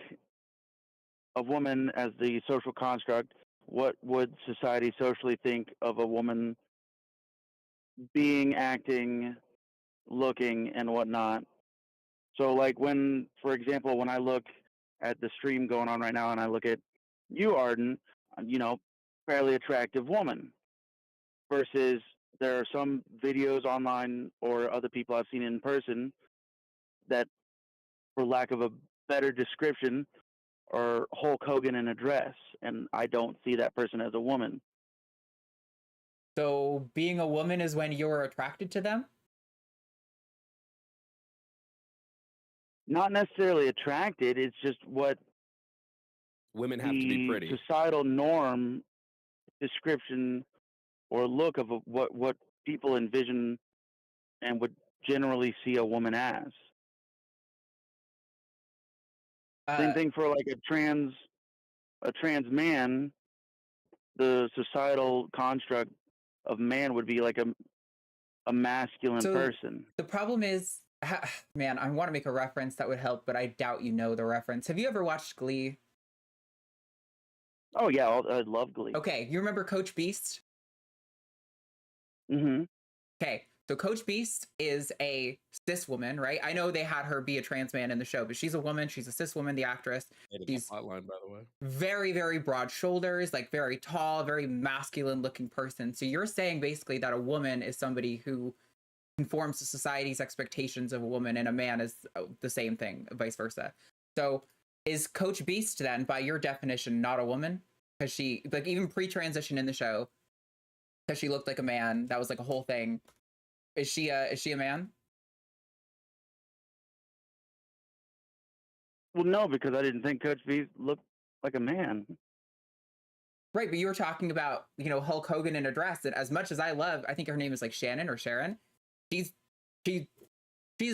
of woman as the social construct, what would society socially think of a woman being, acting, looking, and whatnot? So, like when, for example, when I look at the stream going on right now, and I look at you, Arden, fairly attractive woman, versus there are some videos online or other people I've seen in person that, for lack of a better description, are Hulk Hogan in a dress, and I don't see that person as a woman. So being a woman is when you're attracted to them? Not necessarily attracted, it's just what Women have to be the pretty. societal norm description or look of what people envision and would generally see a woman as. Same thing for like a trans man. The societal construct of man would be like a masculine So person. the problem is, man, I want to make a reference that would help, but I doubt you know the reference. Have you ever watched Glee? Oh yeah, I love Glee. Okay, you remember Coach Beast? Mm-hmm. Okay, so Coach Beast is a cis woman, right? I know they had her be a trans man in the show, but she's a woman. She's a cis woman, the actress. She's hotline, by the way. Very, very broad shoulders, like very tall, very masculine looking person. So you're saying basically that a woman is somebody who conforms to society's expectations of a woman, and a man is the same thing, vice versa. So is Coach Beast then, by your definition, not a woman? Because she, like, even pre-transition in the show, because she looked like a man, that was like a whole thing. Is she a man? Well, no, because I didn't think Coach Beast looked like a man. Right, but you were talking about, Hulk Hogan in a dress, and as much as I think her name is like Shannon or Sharon, she's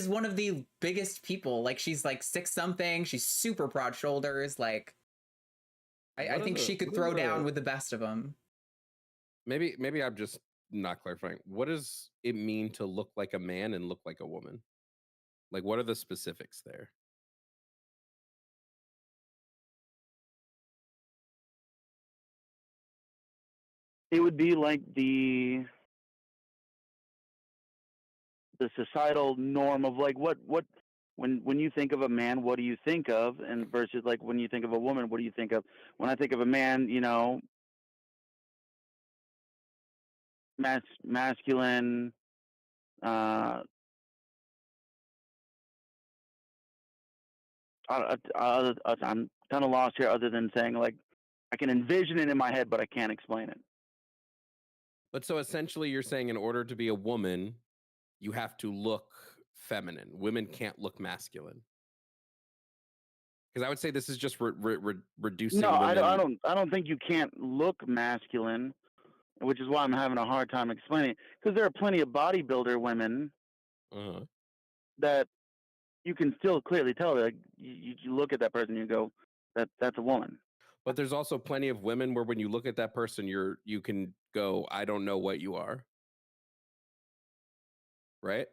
one of the biggest people. Like, she's like 6-something, she's super broad shoulders, like I think she could throw down with the best of them. Maybe I'm just not clarifying. What does it mean to look like a man and look like a woman? Like, what are the specifics there? It would be like the societal norm of like what when you think of a man, what do you think of, and versus like when you think of a woman, what do you think of? When I think of a man, masculine. I'm kind of lost here, other than saying like I can envision it in my head, but I can't explain it. But so essentially, you're saying in order to be a woman, you have to look feminine. Women can't look masculine. Because I would say this is just reducing. No, women. I don't think you can't look masculine, which is why I'm having a hard time explaining it. Because there are plenty of bodybuilder women that you can still clearly tell. Like you look at that person, you go, that's a woman. But there's also plenty of women where when you look at that person, you can go, I don't know what you are. Right?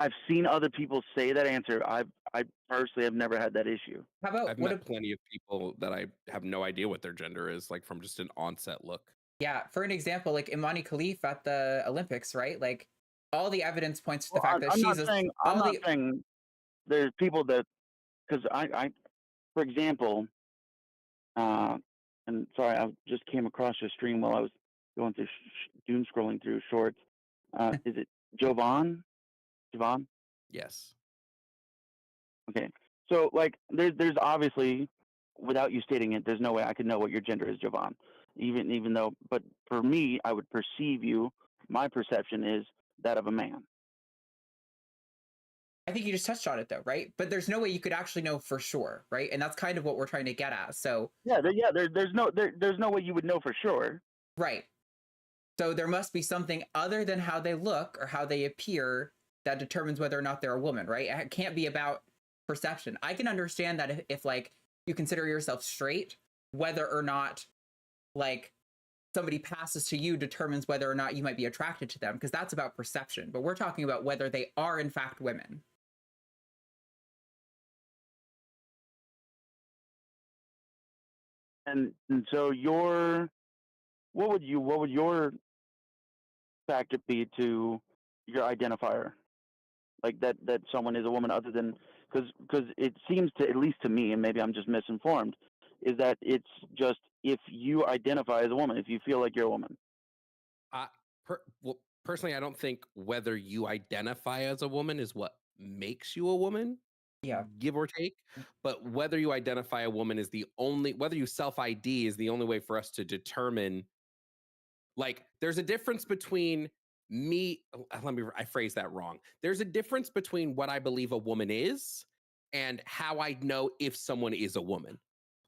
I've seen other people say that answer. I personally have never had that issue. How about I've met plenty of people that I have no idea what their gender is, like from just an onset look. Yeah, for an example, like Imani Khalif at the Olympics, right? Like all the evidence points to the Well, fact that I'm not she's saying there's people that, because for example, and sorry, I just came across your stream while I was going through doom scrolling through shorts. Is it Jovan? Jovan? Yes. Okay. So like, there's obviously, without you stating it, there's no way I could know what your gender is, Jovan. Even though, but for me, I would perceive you. My perception is that of a man. I think you just touched on it though, right? But there's no way you could actually know for sure, right? And that's kind of what we're trying to get at. So there's no way you would know for sure. Right. So there must be something other than how they look or how they appear that determines whether or not they're a woman, right? It can't be about perception. I can understand that if like you consider yourself straight, whether or not like somebody passes to you determines whether or not you might be attracted to them, because that's about perception. But we're talking about whether they are in fact women. And so what would your factor be to your identifier, like that someone is a woman, other than because it seems to, at least to me, and maybe I'm just misinformed, is that it's just if you identify as a woman, if you feel like you're a woman. Well, personally, I don't think whether you identify as a woman is what makes you a woman. Yeah. Give or take. But whether you identify a woman is whether you self ID is the only way for us to determine. Like, there's a difference between I phrase that wrong. There's a difference between what I believe a woman is and how I know if someone is a woman.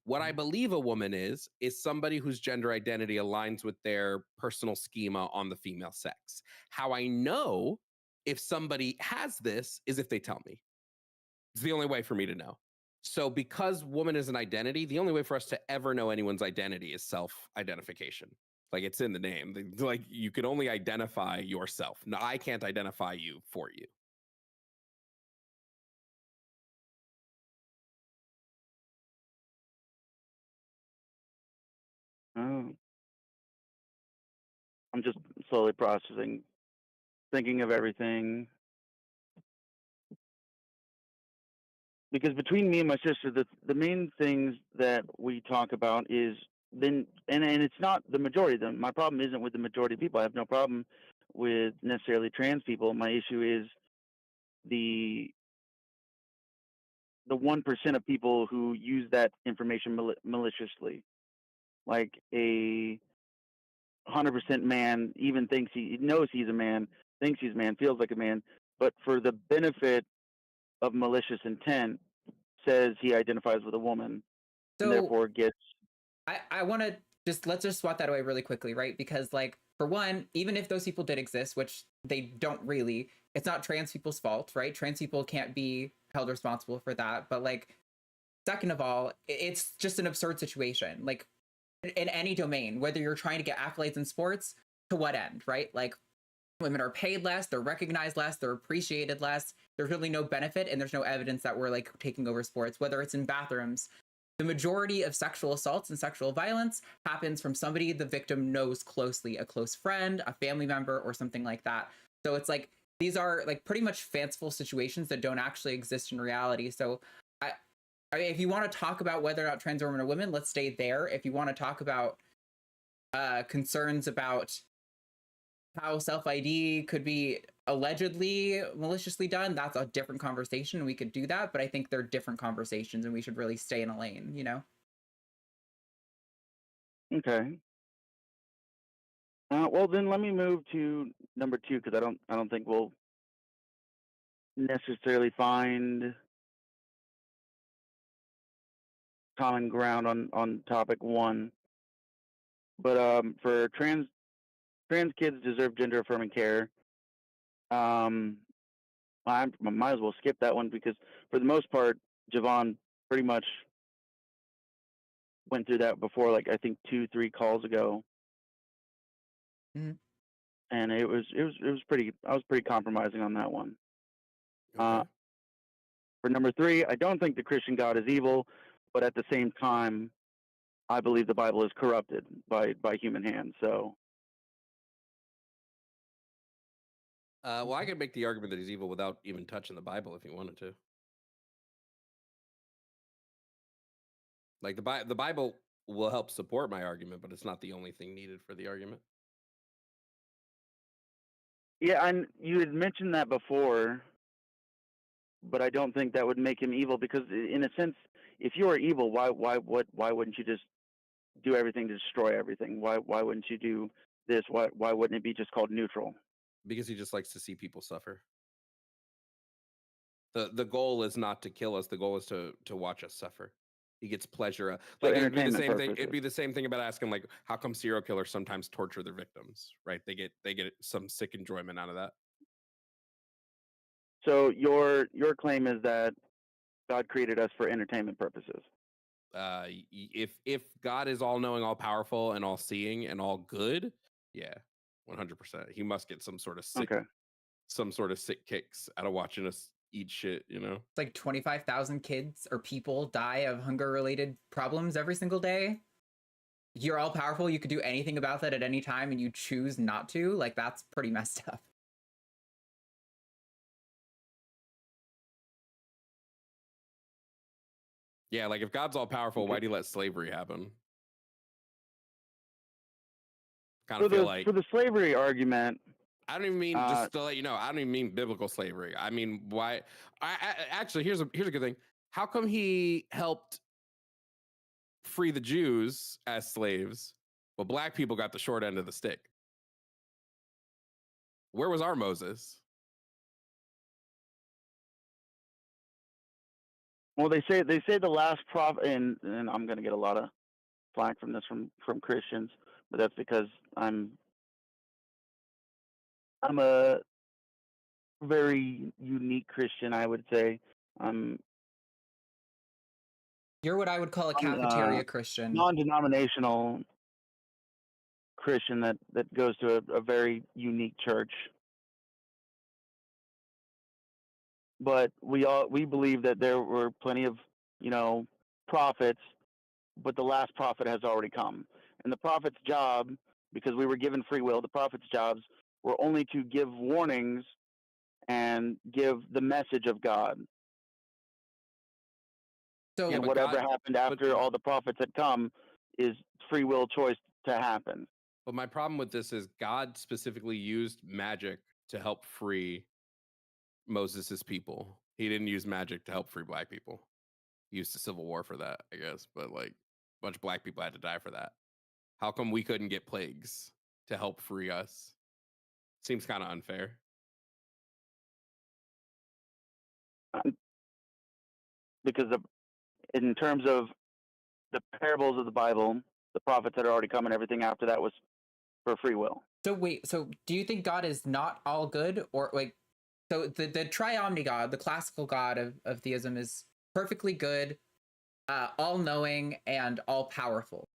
What I believe a woman is somebody whose gender identity aligns with their personal schema on the female sex. How I know if somebody has this is if they tell me. It's the only way for me to know. So because woman is an identity, the only way for us to ever know anyone's identity is self-identification. Like, it's in the name. Like, you can only identify yourself. No, I can't identify you for you. Oh. I'm just slowly processing, thinking of everything. Because between me and my sister, the main things that we talk about is then, and it's not the majority of them. My problem isn't with the majority of people. I have no problem with necessarily trans people. My issue is the 1% of people who use that information maliciously. Like a 100% man even thinks he knows he's a man, thinks he's a man, feels like a man, but for the benefit of malicious intent, says he identifies with a woman, and therefore gets. I want to let's just swat that away really quickly, right? Because like, for one, even if those people did exist, which they don't really, it's not trans people's fault, right? Trans people can't be held responsible for that. But like, second of all, it's just an absurd situation. Like, in any domain, whether you're trying to get accolades in sports, to what end, right? Like, women are paid less, they're recognized less, they're appreciated less. There's really no benefit, and there's no evidence that we're like taking over sports, whether it's in bathrooms. The majority of sexual assaults and sexual violence happens from somebody the victim knows closely, a close friend, a family member, or something like that. So it's like, these are like pretty much fanciful situations that don't actually exist in reality. So I mean, if you want to talk about whether or not trans women are women, let's stay there. If you want to talk about concerns about how self-ID could be allegedly maliciously done, that's a different conversation. We could do that, but I think they're different conversations and we should really stay in a lane, you know? Okay. Well, then let me move to number 2, because I don't think we'll necessarily find common ground on topic 1. But for trans kids deserve gender affirming care. I might as well skip that one, because for the most part, Jovan pretty much went through that before, like I think 2-3 calls ago. Mm-hmm. And it was pretty. I was pretty compromising on that one. Okay. For number 3, I don't think the Christian God is evil, but at the same time, I believe the Bible is corrupted by human hands. So Well, I could make the argument that he's evil without even touching the Bible if you wanted to. Like the Bible will help support my argument, but it's not the only thing needed for the argument. yeah, and you had mentioned that before, but I don't think that would make him evil because, in a sense, if you are evil, why wouldn't you just do everything to destroy everything? Why wouldn't you do this? Why wouldn't it be just called neutral? Because he just likes to see people suffer. The goal is not to kill us. The goal is to watch us suffer. He gets pleasure. So Like it'd be the entertainment same thing. purposes. It'd be the same thing about asking, like, how come serial killers sometimes torture their victims? Right? They get some sick enjoyment out of that. So your claim is that God created us for entertainment purposes. If God is all knowing, all powerful, and all seeing, and all good, yeah, 100%. He must get some sort of sick, kicks out of watching us eat shit. You know, It's like 25,000 kids or people die of hunger-related problems every single day. You're all powerful. You could do anything about that at any time, and you choose not to. Like, that's pretty messed up. yeah. Like if God's all powerful, why do you let slavery happen? Kind of feel like for the slavery argument. I don't even mean, just to let you know, I don't even mean biblical slavery. I mean, why? Actually, here's a good thing. How come he helped free the Jews as slaves, but black people got the short end of the stick? Where was our Moses? Well, they say the last prophet, and I'm going to get a lot of flack from this from Christians, but that's because I'm a very unique Christian, I would say. You're what I would call a cafeteria Christian. Non-denominational Christian that goes to a very unique church. But we believe that there were plenty of, prophets, but the last prophet has already come. And the prophet's job, because we were given free will, the prophet's jobs were only to give warnings and give the message of God. So and whatever happened after all the prophets had come is free will choice to happen. But my problem with this is God specifically used magic to help free Moses's people. He didn't use magic to help free black people. He used the Civil War for that, I guess. But like a bunch of black people had to die for that. How come we couldn't get plagues to help free us? Seems kind of unfair. Because in terms of the parables of the Bible, the prophets had already come, and everything after that was for free will. So wait, so do you think God is not all good, or like, so the triomni God, the classical God of theism, is perfectly good, all knowing, and all powerful,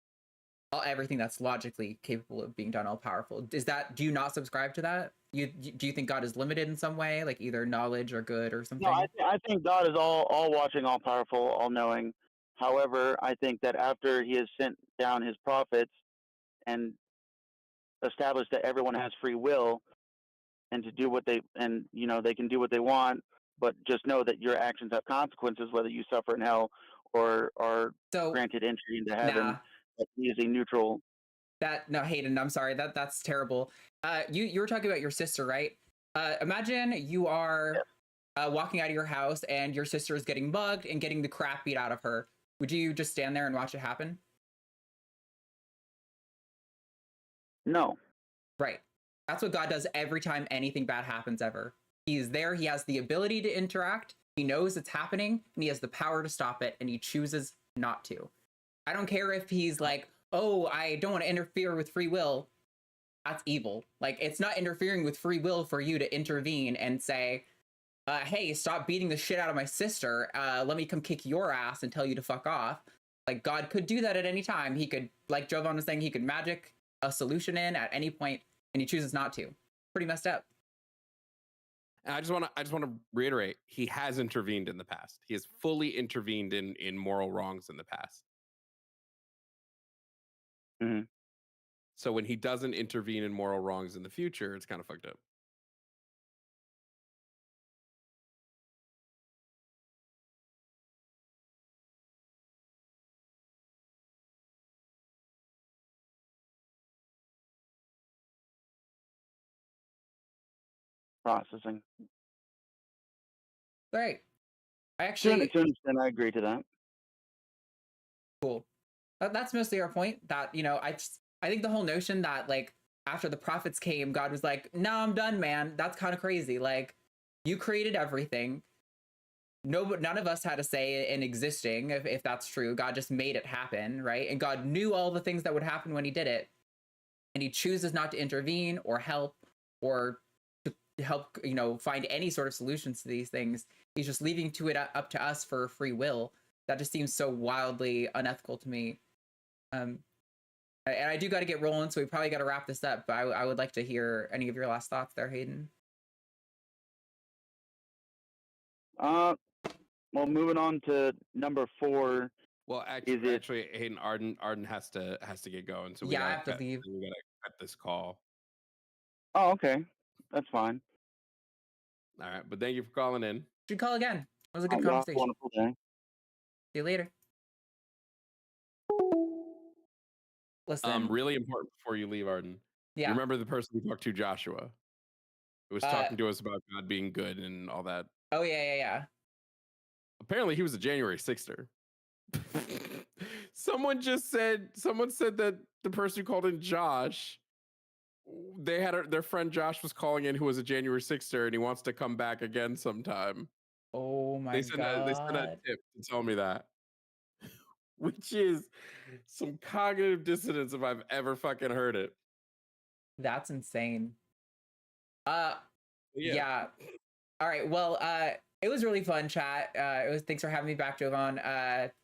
everything that's logically capable of being done, all powerful. Do you not subscribe to that? Do you think God is limited in some way, like either knowledge or good or something? No, I think God is all watching, all powerful, all knowing. However, I think that after he has sent down his prophets and established that everyone has free will and to do what they can do what they want, but just know that your actions have consequences, whether you suffer in hell or are granted entry into heaven. That he is a neutral. No, Hayden, I'm sorry. That's terrible. You were talking about your sister, right? Imagine you are walking out of your house and your sister is getting mugged and getting the crap beat out of her. Would you just stand there and watch it happen? No. Right. That's what God does every time anything bad happens ever. He's there. He has the ability to interact. He knows it's happening and he has the power to stop it, and he chooses not to. I don't care if he's like, oh, I don't want to interfere with free will. That's evil. Like, it's not interfering with free will for you to intervene and say, hey, stop beating the shit out of my sister. Let me come kick your ass and tell you to fuck off. Like, God could do that at any time. He could, like Jovan was saying, he could magic a solution in at any point, and he chooses not to. Pretty messed up. And I just want to reiterate, he has intervened in the past. He has fully intervened in moral wrongs in the past. Mhm. So when he doesn't intervene in moral wrongs in the future, it's kind of fucked up. Processing. Right. I To actually an extent, I agree to that. cool. That's mostly our point. That I think the whole notion that like after the prophets came, God was like, "No, I'm done, man." That's kind of crazy. Like, you created everything. None of us had a say in existing. If that's true, God just made it happen, right? And God knew all the things that would happen when He did it, and He chooses not to intervene or help or to help find any sort of solutions to these things. He's just leaving it up to us for free will. That just seems so wildly unethical to me. And I do got to get rolling, so we probably got to wrap this up. But I would like to hear any of your last thoughts there, Hayden. Well, moving on to number 4. Well, actually, Hayden, Arden has to get going, so I have to leave. We gotta cut this call. Oh, okay, that's fine. All right, but thank you for calling in. Should call again. It was a good Y'all have a conversation. wonderful day. See you later. Listen. Really important before you leave, Arden. Yeah. You remember the person we talked to, Joshua, who was talking to us about God being good and all that? Oh yeah. Apparently, he was a January 6er. Someone said that the person who called in Josh, they had their friend Josh was calling in, who was a January 6er, and he wants to come back again sometime. Oh my God. They sent a tip to tell me that, which is some cognitive dissonance if I've ever fucking heard it. That's insane. Yeah. All right. Well, it was really fun, chat. Thanks for having me back, Jovan.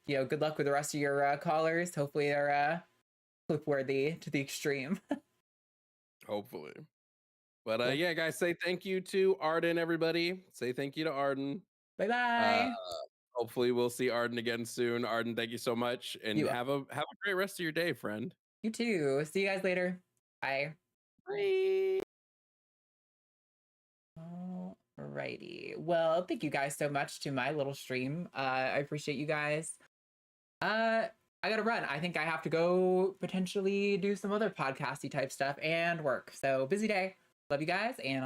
Good luck with the rest of your callers. Hopefully they're clip worthy to the extreme. Hopefully. But yeah, guys, say thank you to Arden, everybody. Say thank you to Arden. Bye-bye. Hopefully we'll see Arden again soon. Arden, thank you so much. And have a great rest of your day, friend. You too. See you guys later. Bye. Bye. Alrighty. Well, thank you guys so much to my little stream. I appreciate you guys. I gotta run. I think I have to go potentially do some other podcasty type stuff and work. So busy day. Love you guys, and